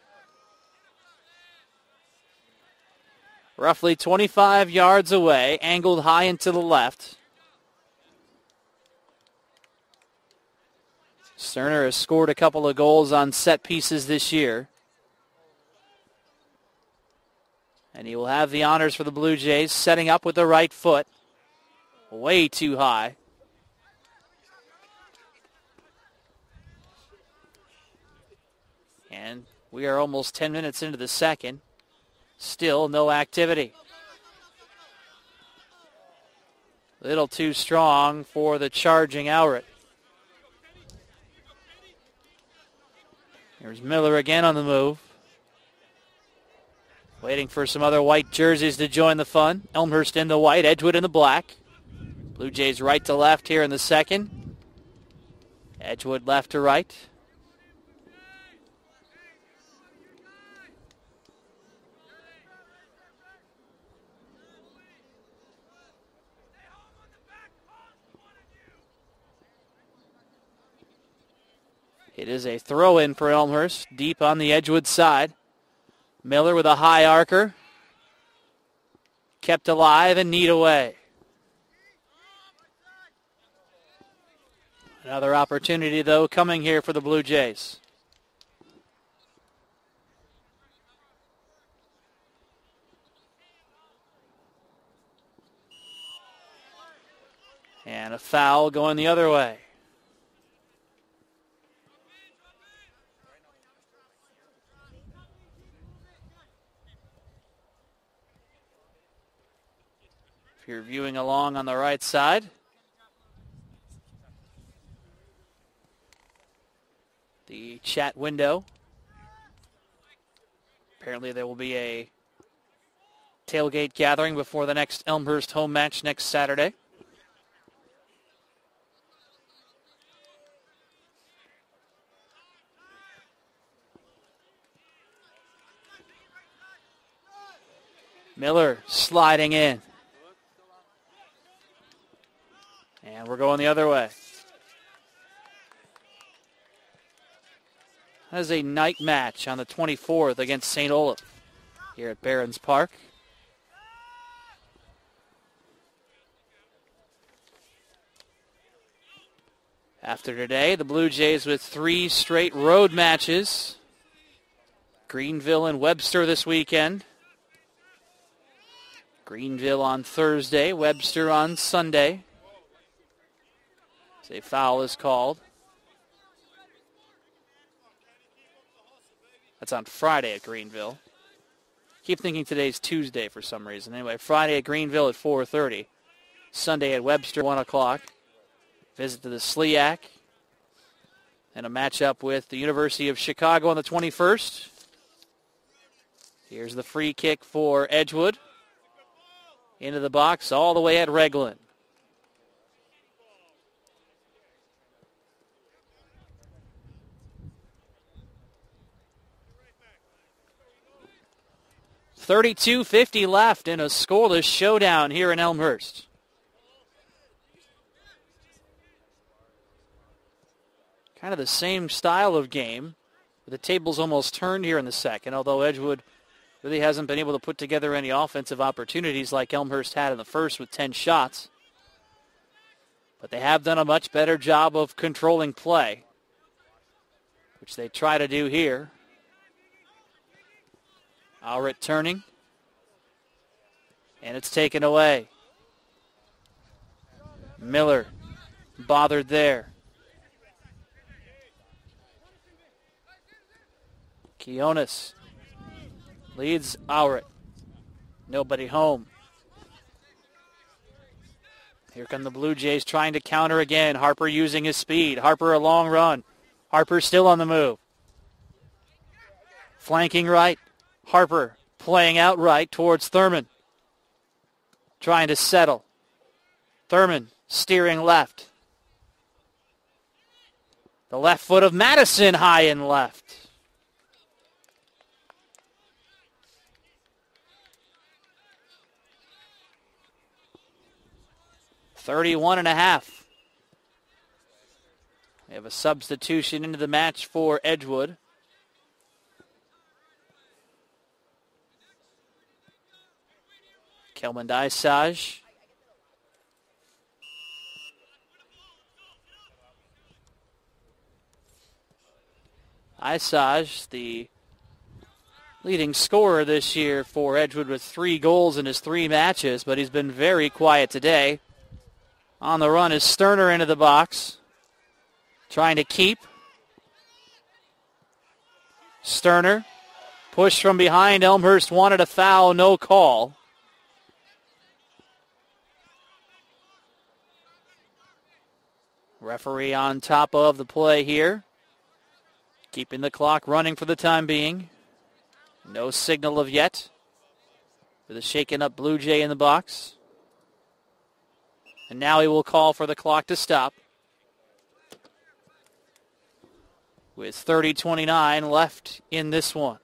Roughly 25 yards away, angled high and to the left. Sterner has scored a couple of goals on set pieces this year. And he will have the honors for the Blue Jays, setting up with the right foot. Way too high. And we are almost 10 minutes into the second. Still no activity. Little too strong for the charging Owrit. Here's Miller again on the move. Waiting for some other white jerseys to join the fun. Elmhurst in the white, Edgewood in the black. Blue Jays right to left here in the second. Edgewood left to right. It is a throw-in for Elmhurst, deep on the Edgewood side. Miller with a high arcer. Kept alive and knee away. Another opportunity, though, coming here for the Blue Jays. And a foul going the other way. If you're viewing along on the right side, the chat window. Apparently there will be a tailgate gathering before the next Elmhurst home match next Saturday. Miller sliding in. And we're going the other way. That is a night match on the 24th against St. Olaf here at Barron's Park. After today, the Blue Jays with 3 straight road matches. Greenville and Webster this weekend. Greenville on Thursday, Webster on Sunday. As a foul is called. That's on Friday at Greenville. Keep thinking today's Tuesday for some reason. Anyway, Friday at Greenville at 4:30. Sunday at Webster, 1 o'clock. Visit to the SLIAC. And a matchup with the University of Chicago on the 21st. Here's the free kick for Edgewood. Into the box all the way at Reglan. .32:50 left in a scoreless showdown here in Elmhurst. Kind of the same style of game. The table's almost turned here in the second, although Edgewood really hasn't been able to put together any offensive opportunities like Elmhurst had in the first with 10 shots. But they have done a much better job of controlling play, which they try to do here. Alrit turning. And it's taken away. Miller bothered there. Keonis leads Alrit. Nobody home. Here come the Blue Jays trying to counter again. Harper using his speed. Harper a long run. Harper still on the move. Flanking right. Harper playing out right towards Thurman. Trying to settle. Thurman steering left. The left foot of Madison high and left. .31.5. We have a substitution into the match for Edgewood. Kelman Dysage. Dysage, the leading scorer this year for Edgewood with 3 goals in his 3 matches, but he's been very quiet today. On the run is Sterner into the box. Trying to keep. Sterner. Push from behind. Elmhurst wanted a foul. No call. Referee on top of the play here. Keeping the clock running for the time being. No signal of yet. With a shaken up Blue Jay in the box. And now he will call for the clock to stop. With 30:29 left in this one.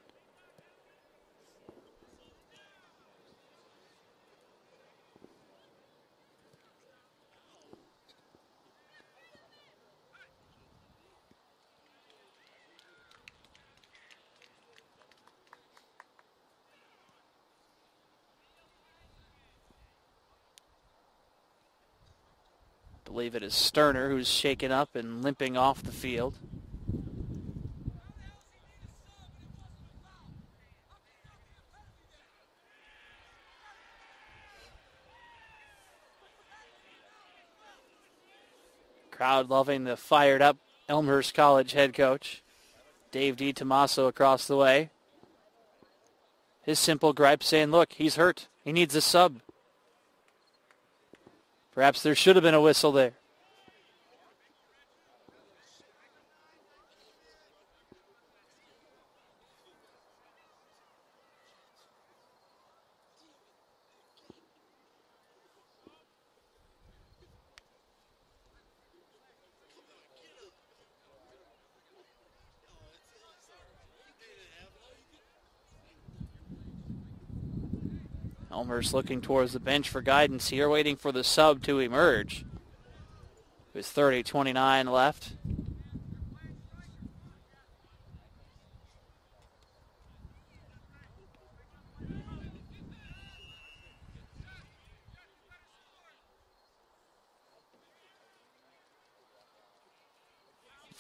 I believe it is Sterner who's shaken up and limping off the field. Crowd loving the fired up Elmhurst College head coach. Dave DiTomaso across the way. His simple gripe saying, look, he's hurt. He needs a sub. Perhaps there should have been a whistle there. Elmhurst looking towards the bench for guidance here, waiting for the sub to emerge. With 30:29 left.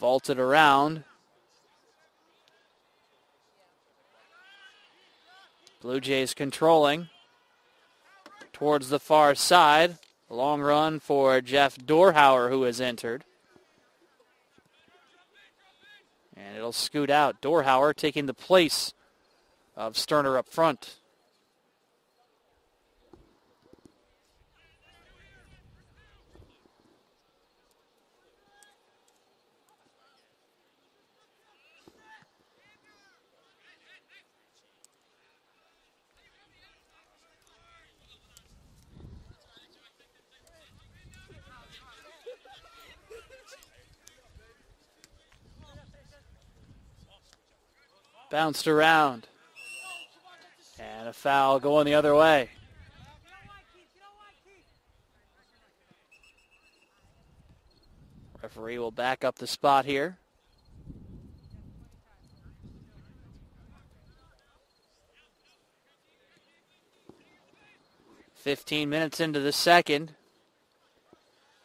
Vaulted around. Blue Jays controlling towards the far side. A long run for Jeff Dorhauer, who has entered. And it'll scoot out. Dorhauer taking the place of Sterner up front. Bounced around. And a foul going the other way. Referee will back up the spot here. "15 minutes into the second.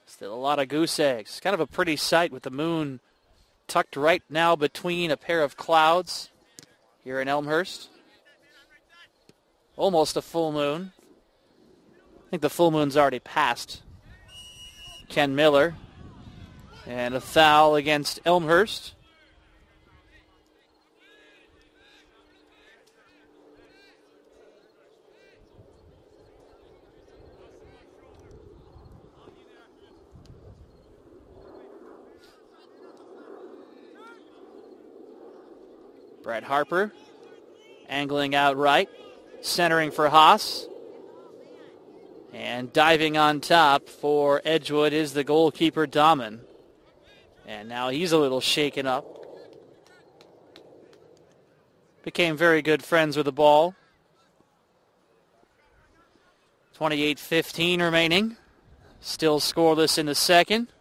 Still a lot of goose eggs. Kind of a pretty sight with the moon tucked right now between a pair of clouds here in Elmhurst. Almost a full moon. I think the full moon's already passed. Ken Miller. And a foul against Elmhurst. Brett Harper angling out right, centering for Haas. And diving on top for Edgewood is the goalkeeper, Dahman. And now he's a little shaken up. Became very good friends with the ball. 28-15 remaining. Still scoreless in the second.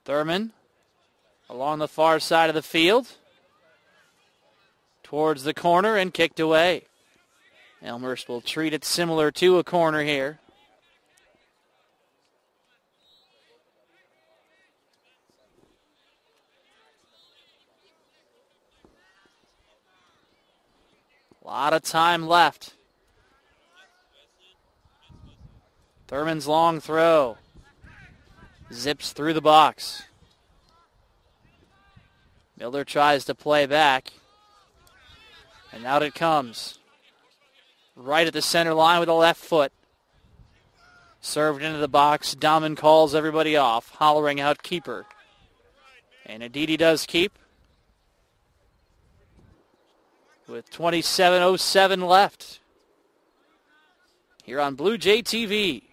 Thurman along the far side of the field. Towards the corner and kicked away. Elmhurst will treat it similar to a corner here. A lot of time left. Thurman's long throw. Zips through the box. Miller tries to play back. And out it comes. Right at the center line with a left foot. Served into the box. Dahman calls everybody off, hollering out keeper. And indeed he does keep. With 27:07 left. Here on Blue Jay TV.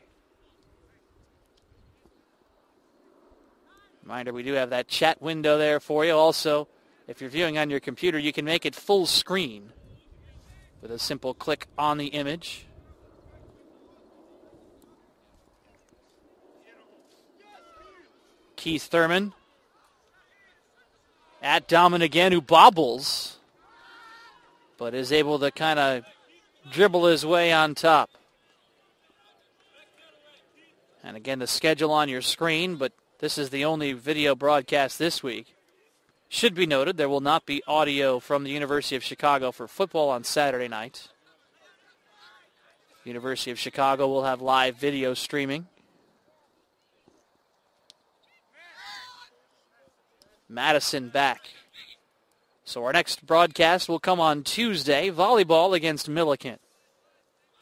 Reminder, we do have that chat window there for you. Also, if you're viewing on your computer, you can make it full screen with a simple click on the image. Keith Thurman at Dahman again, who bobbles, but is able to kind of dribble his way on top. And again, the schedule on your screen, but this is the only video broadcast this week. Should be noted, there will not be audio from the University of Chicago for football on Saturday night. University of Chicago will have live video streaming. Madison back. So our next broadcast will come on Tuesday, volleyball against Milliken.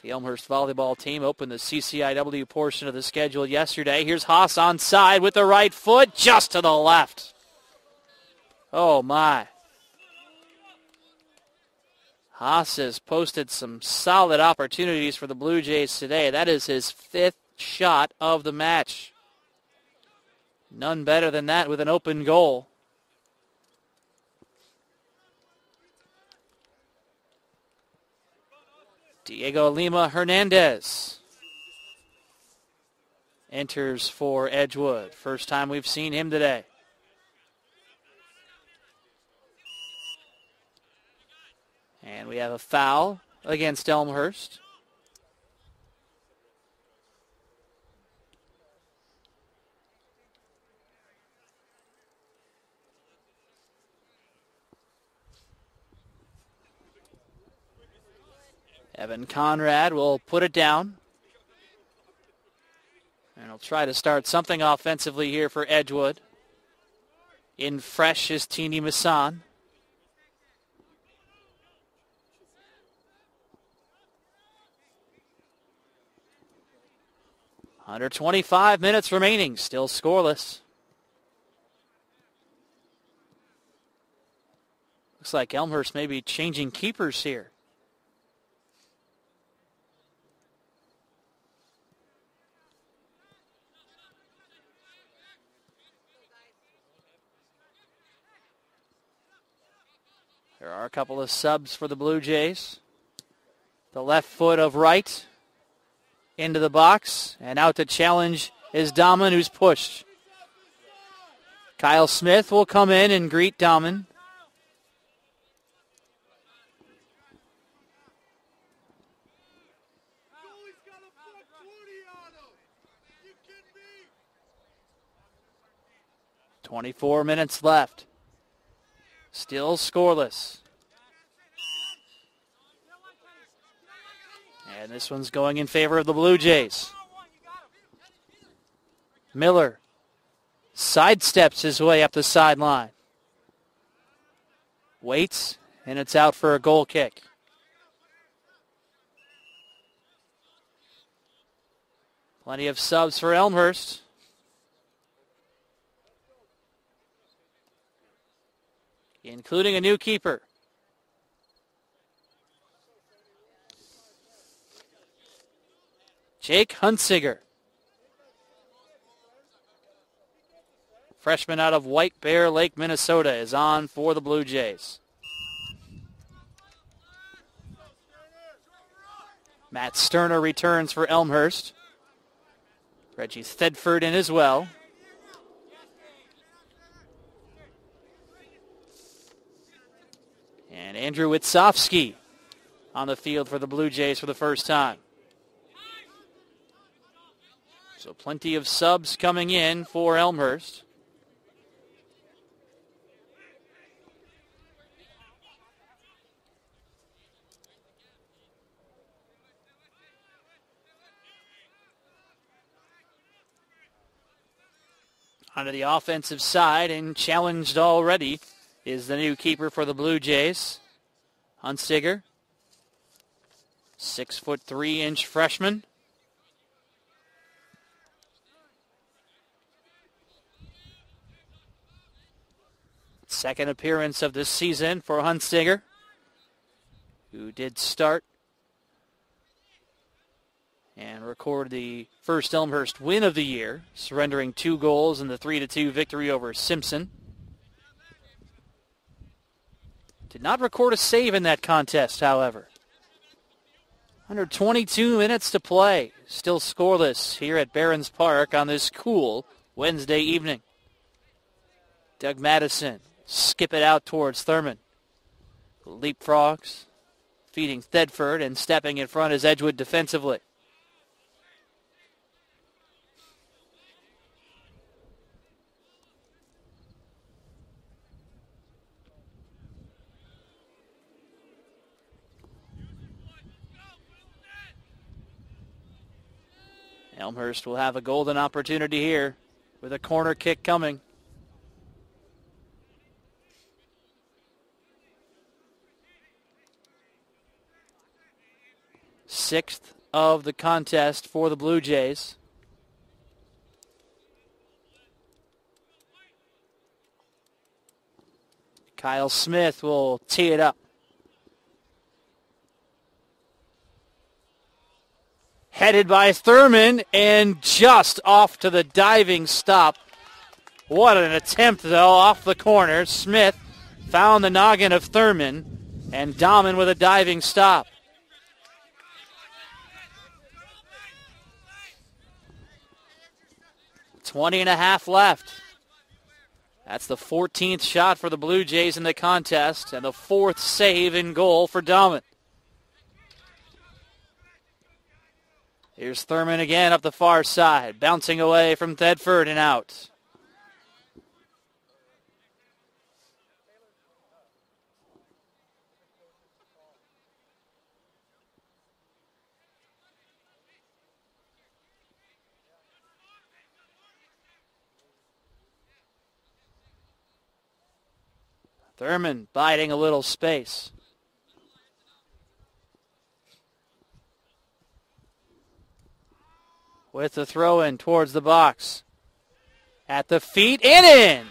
The Elmhurst volleyball team opened the CCIW portion of the schedule yesterday. Here's Haas onside with the right foot, just to the left. Oh, my. Haas has posted some solid opportunities for the Blue Jays today. That is his 5th shot of the match. None better than that with an open goal. Diego Lima Hernandez enters for Edgewood. First time we've seen him today. And we have a foul against Elmhurst. Evan Conrad will put it down. And he'll try to start something offensively here for Edgewood. In fresh is Teeny Masson. Under 25 minutes remaining, still scoreless. Looks like Elmhurst may be changing keepers here. There are a couple of subs for the Blue Jays. The left foot of Wright into the box, and out to challenge is Dahman, who's pushed. Kyle Smith will come in and greet Dahman. "24 minutes left. Still scoreless. And this one's going in favor of the Blue Jays. Miller sidesteps his way up the sideline. Waits, and it's out for a goal kick. Plenty of subs for Elmhurst. Including a new keeper. Jake Hunsiger. Freshman out of White Bear Lake, Minnesota, is on for the Blue Jays. Matt Sterner returns for Elmhurst. Reggie Thedford in as well. And Andrew Witsofsky on the field for the Blue Jays for the first time. So plenty of subs coming in for Elmhurst. Onto the offensive side, and challenged already is the new keeper for the Blue Jays, Hunsiger. 6'3" freshman. Second appearance of this season for Hunsiger, who did start and record the first Elmhurst win of the year, surrendering 2 goals in the 3-2 victory over Simpson. Did not record a save in that contest, however. Under 22 minutes to play. Still scoreless here at Barron's Park on this cool Wednesday evening. Doug Madison skip it out towards Thurman. Leapfrogs, feeding Thedford, and stepping in front is Edgewood defensively. Elmhurst will have a golden opportunity here with a corner kick coming. Sixth of the contest for the Blue Jays. Kyle Smith will tee it up. Headed by Thurman, and just off to the diving stop. What an attempt, though, off the corner. Smith found the noggin of Thurman, and Dahman with a diving stop. .20 and a half left. That's the 14th shot for the Blue Jays in the contest and the 4th save in goal for Dahman. Here's Thurman again up the far side, bouncing away from Thedford and out. Thurman biding a little space. With the throw in towards the box. At the feet and in.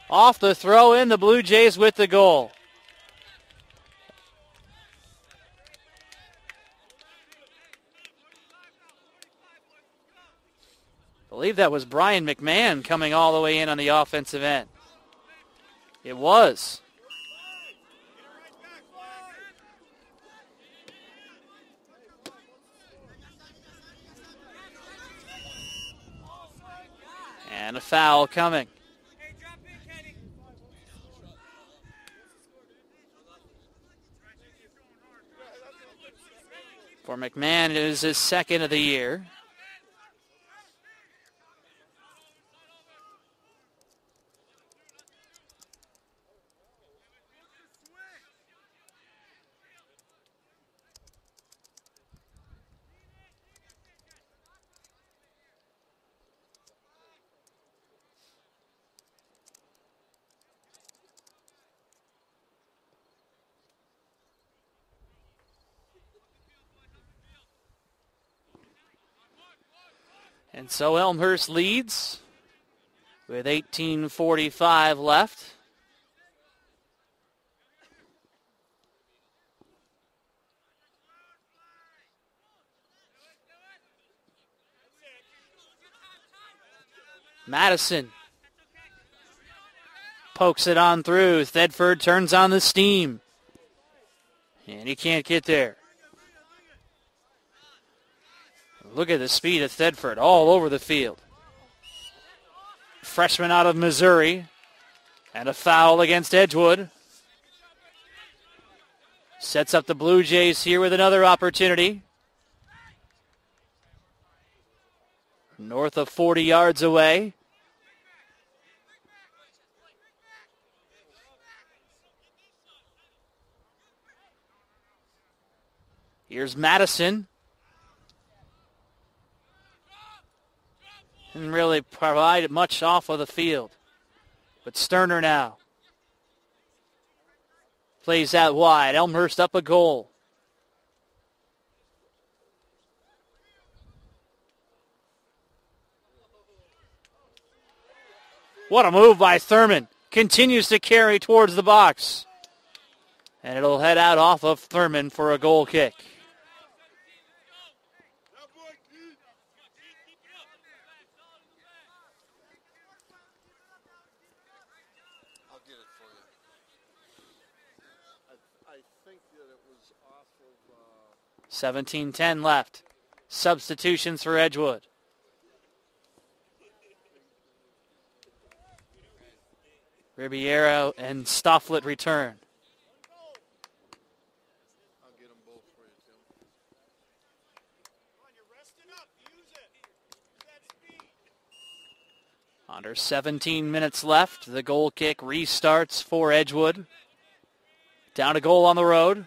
Off the throw in, the Blue Jays with the goal. I believe that was Brian McMahon coming all the way in on the offensive end. It was. And a foul coming. For McMahon, it is his second of the year. And so Elmhurst leads with 18:45 left. Madison pokes it on through. Thedford turns on the steam. And he can't get there. Look at the speed of Thedford all over the field. Freshman out of Missouri. And a foul against Edgewood. Sets up the Blue Jays here with another opportunity. North of 40 yards away. Here's Madison. Didn't really provide much off of the field. But Sterner now. Plays that wide. Elmhurst up a goal. What a move by Thurman. Continues to carry towards the box. And it'll head out off of Thurman for a goal kick. I'll get it for you. I think that it was off of... 17:10 left. Substitutions for Edgewood. Ribeiro and Stofflet return. I'll get them both for you, Tim. Under 17 minutes left. The goal kick restarts for Edgewood. Down a goal on the road.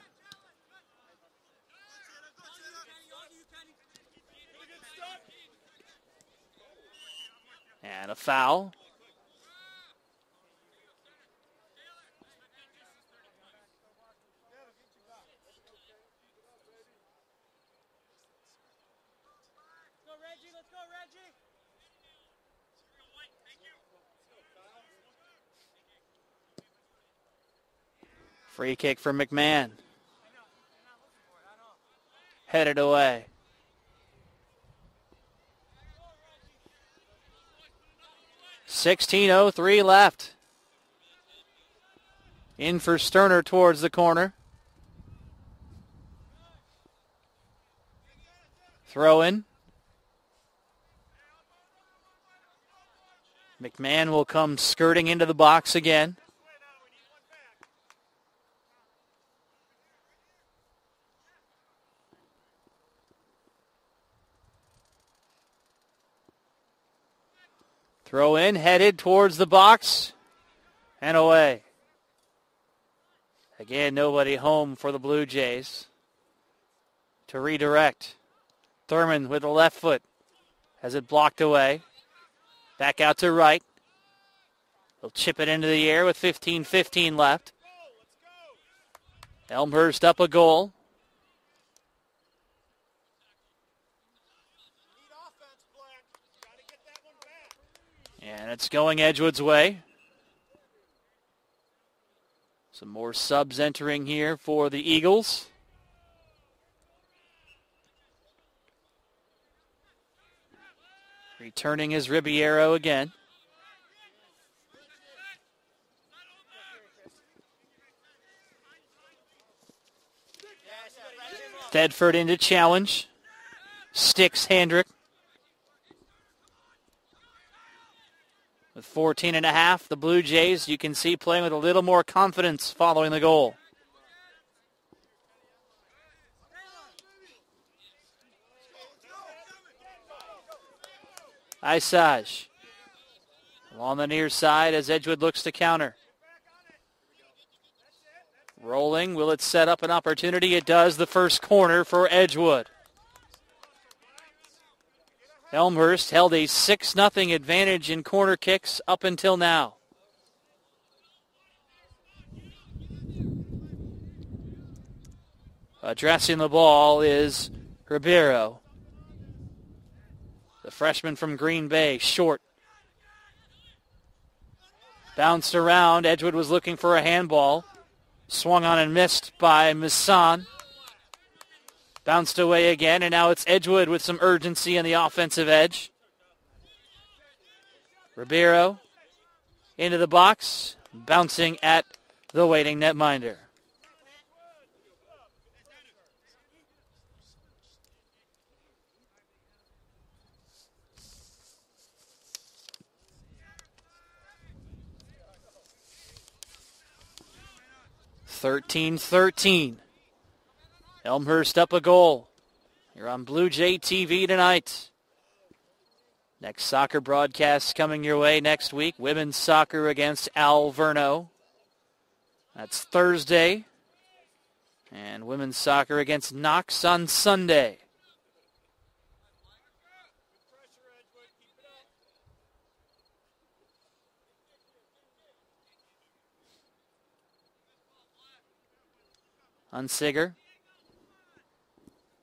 And a foul. Free kick for McMahon. Headed away. .16:03 left. In for Sterner towards the corner. Throw in. McMahon will come skirting into the box again. Throw in, headed towards the box, and away. Again, nobody home for the Blue Jays. To redirect. Thurman with the left foot. Has it blocked away. Back out to right. He'll chip it into the air with 15:15 left. Elmhurst up a goal. And it's going Edgewood's way. Some more subs entering here for the Eagles. Returning is Ribeiro again. Thedford into challenge. Sticks Handrick. With 14.5, the Blue Jays, you can see, playing with a little more confidence following the goal. Isage along the near side as Edgewood looks to counter. Rolling, will it set up an opportunity? It does. The first corner for Edgewood. Elmhurst held a 6-0 advantage in corner kicks up until now. Addressing the ball is Ribeiro. The freshman from Green Bay, short. Bounced around. Edgewood was looking for a handball. Swung on and missed by Missan. Bounced away again, and now it's Edgewood with some urgency on the offensive edge. Ribeiro into the box, bouncing at the waiting netminder. (13-13). Elmhurst up a goal. You're on Blue Jay TV tonight. Next soccer broadcast coming your way next week. Women's soccer against Alverno. That's Thursday. And women's soccer against Knox on Sunday. Unsiger.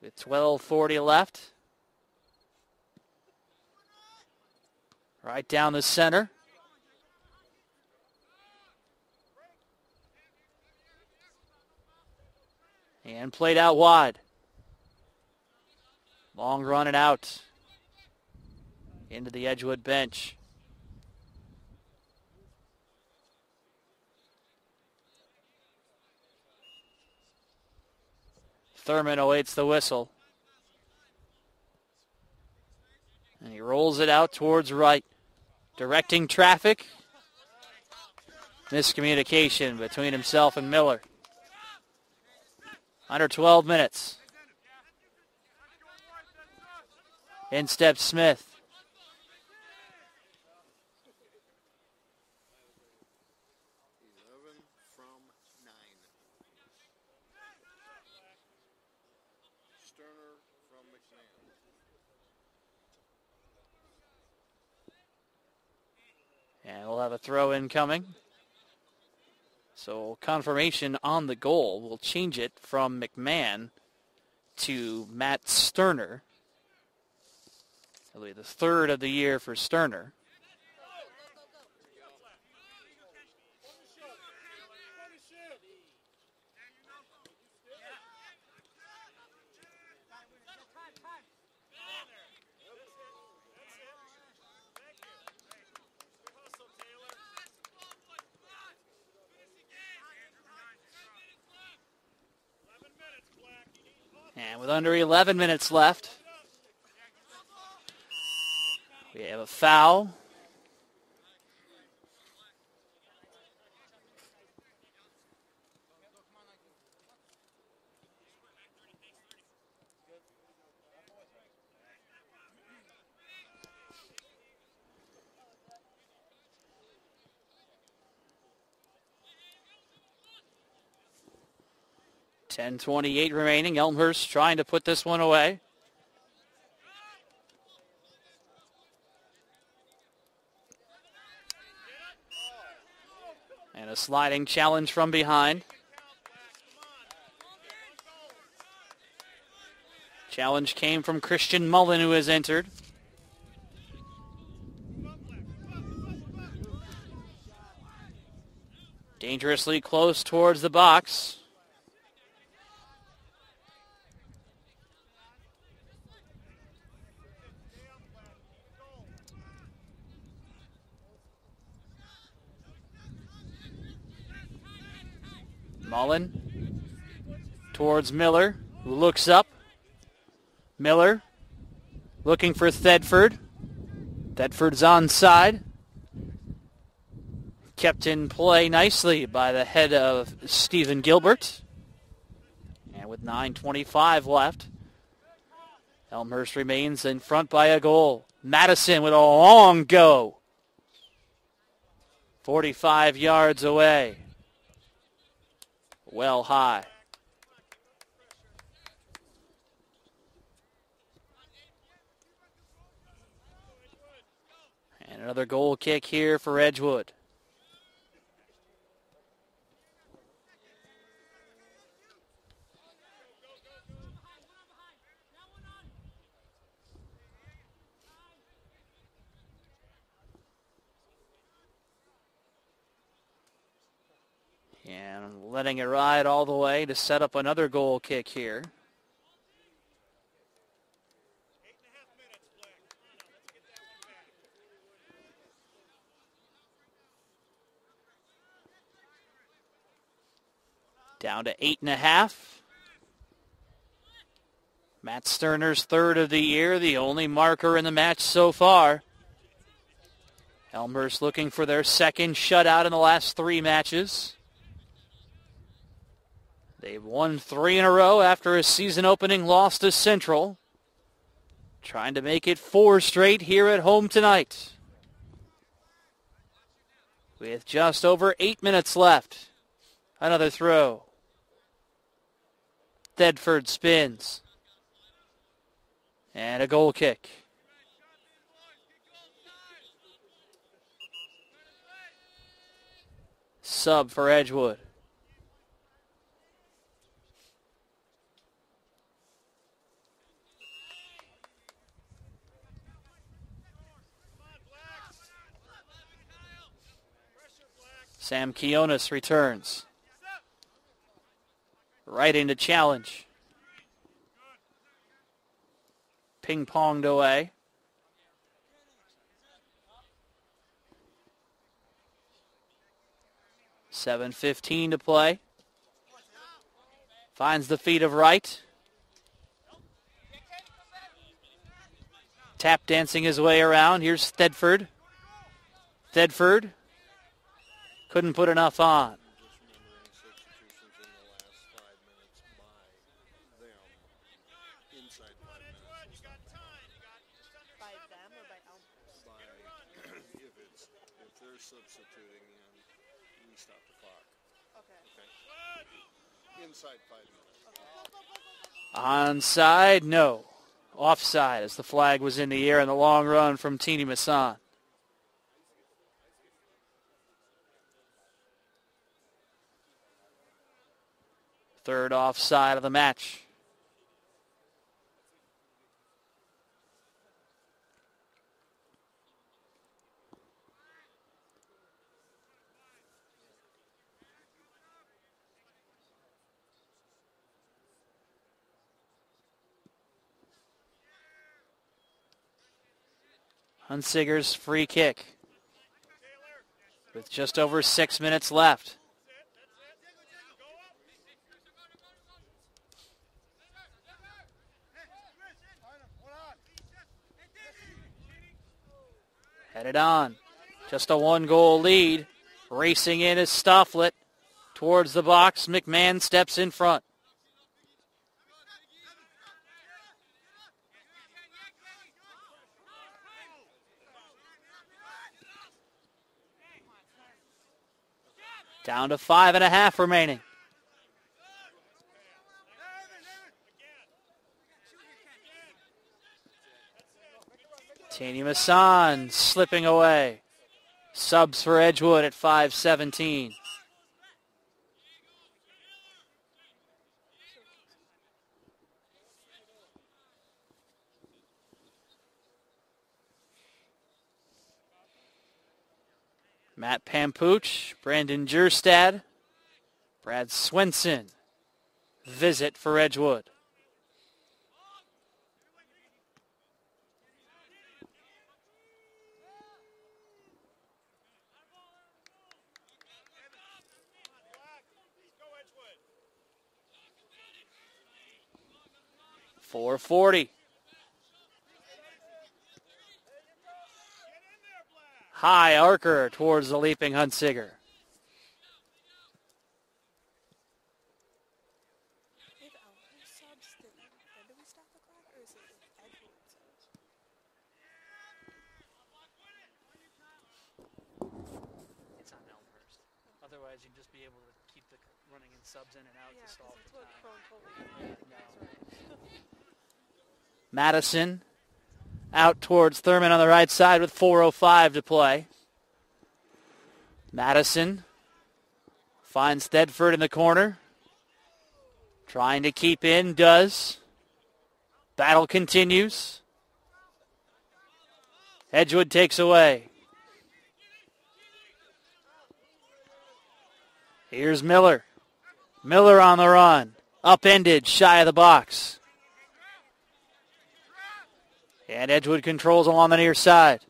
With 12:40 left. Right down the center. And played out wide. Long run and out. Into the Edgewood bench. Thurman awaits the whistle. And he rolls it out towards right. Directing traffic. Miscommunication between himself and Miller. Under 12 minutes. In steps Smith. And we'll have a throw in coming. So confirmation on the goal will change it from McMahon to Matt Sterner. It'll be the third of the year for Sterner. And with under 11 minutes left, foul. .10:28 remaining. Elmhurst trying to put this one away. And a sliding challenge from behind. Challenge came from Christian Mullen, who has entered. Dangerously close towards the box. Mullen towards Miller, who looks up. Miller looking for Thedford. Thedford's onside. Kept in play nicely by the head of Stephen Gilbert. And with 9:25 left, Elmhurst remains in front by a goal. Madison with a long go. 45 yards away. Well high. And another goal kick here for Edgewood. And letting it ride all the way to set up another goal kick here. Down to 8.5. Matt Sterner's third of the year, the only marker in the match so far. Elmhurst looking for their second shutout in the last 3 matches. They've won 3 in a row after a season-opening loss to Central. Trying to make it 4 straight here at home tonight. With just over 8 minutes left. Another throw. Thedford spins. And a goal kick. Sub for Edgewood. Sam Kionis returns. Right into challenge. Ping-ponged away. .7:15 to play. Finds the feet of Wright. Tap dancing his way around. Here's Thedford. Thedford couldn't put enough on. Substituting and we stop the clock. Okay. Inside 5 minutes. Onside, no. Offside as the flag was in the air in the long run from Teeny Masson. Third offside of the match. Hunsiger's free kick with just over 6 minutes left. Headed on. Just a one-goal lead. Racing in is Stofflet. Towards the box, McMahon steps in front. Down to 5.5 remaining. Taney Masson slipping away. Subs for Edgewood at 5:17. Matt Pampuch, Brandon Jerstad, Brad Swenson. Visit for Edgewood. .440. High arcer towards the leaping Huntsiger. It's on Elmhurst. Otherwise, you'd just be able to keep the running in subs in and out to stall for time. Madison out towards Thurman on the right side with 4:05 to play. Madison finds Thedford in the corner. Trying to keep in, does. Battle continues. Edgewood takes away. Here's Miller. Miller on the run. Upended, shy of the box. And Edgewood controls along the near side.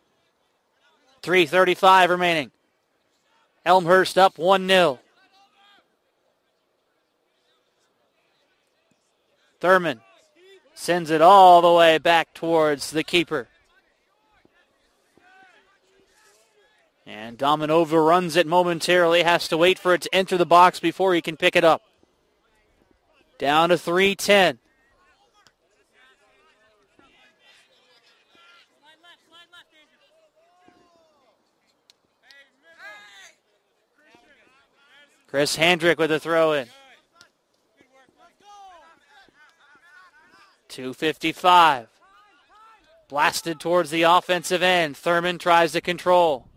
3:35 remaining. Elmhurst up 1-0. Thurman sends it all the way back towards the keeper. And Dahmen overruns it momentarily, has to wait for it to enter the box before he can pick it up. Down to 3:10. Chris Handrick with a throw-in. 2:55. Blasted towards the offensive end. Thurman tries to control.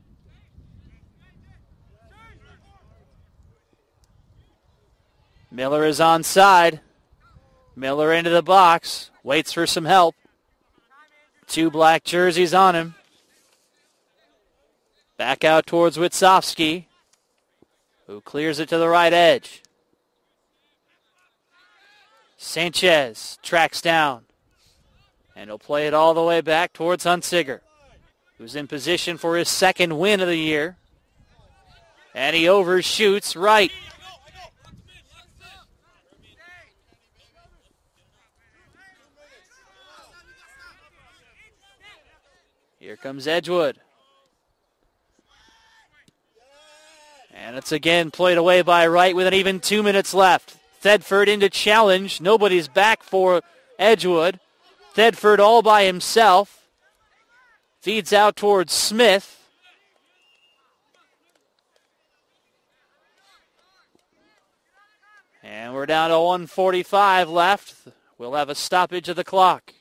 Miller is onside. Miller into the box. Waits for some help. 2 black jerseys on him. Back out towards Witsowski, who clears it to the right edge. Sanchez tracks down. And he'll play it all the way back towards Huntsiger, who's in position for his second win of the year. And he overshoots right. Here comes Edgewood. And it's again played away by Wright with an even 2 minutes left. Thedford into challenge. Nobody's back for Edgewood. Thedford all by himself. Feeds out towards Smith. And we're down to 1:45 left. We'll have a stoppage of the clock.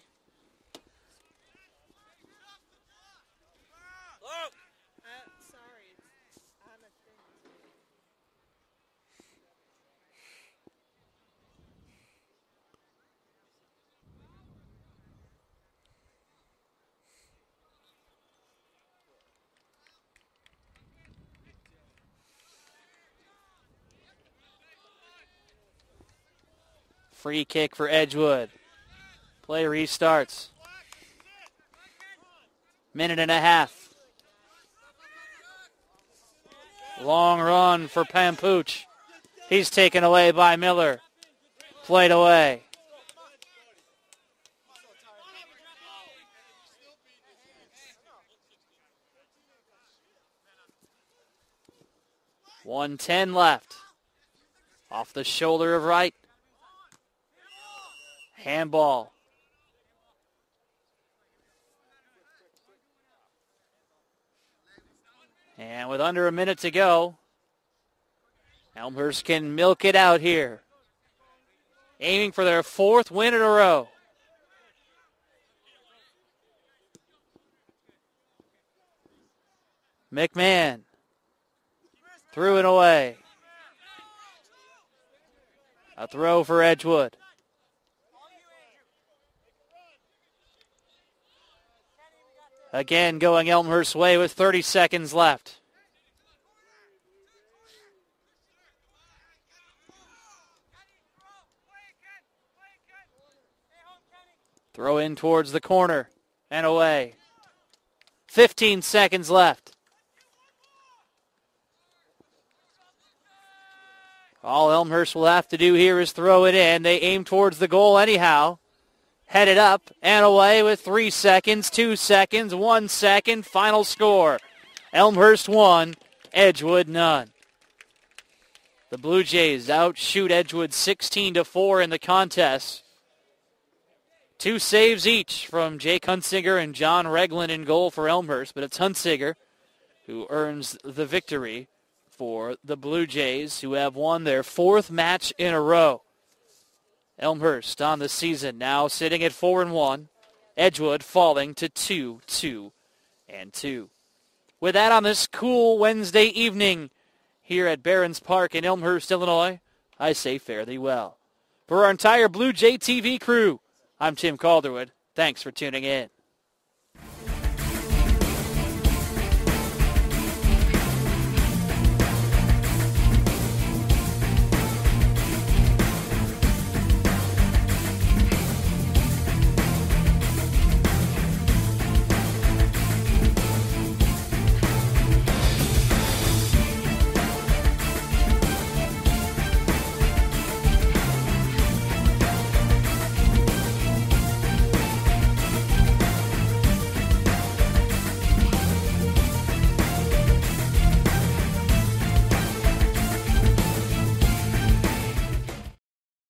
Free kick for Edgewood. Play restarts. Minute and a half. Long run for Pampuch. He's taken away by Miller. Played away. 1:10 left. Off the shoulder of right. Handball. And with under a minute to go, Elmhurst can milk it out here. Aiming for their 4th win in a row. McMahon. Threw it away. A throw for Edgewood. Again going Elmhurst's way with 30 seconds left. Throw in towards the corner and away. 15 seconds left. All Elmhurst will have to do here is throw it in. They aim towards the goal anyhow. Headed up and away with 3 seconds, 2 seconds, 1 second. Final score. Elmhurst 1, Edgewood none. The Blue Jays outshoot Edgewood 16-4 in the contest. 2 saves each from Jake Hunsinger and John Regland in goal for Elmhurst, but it's Hunsinger who earns the victory for the Blue Jays, who have won their 4th match in a row. Elmhurst on the season now sitting at 4-1. Edgewood falling to 2-2-2. With that on this cool Wednesday evening here at Barron's Park in Elmhurst, Illinois, I say fare thee well. For our entire Blue Jay TV crew, I'm Tim Calderwood. Thanks for tuning in.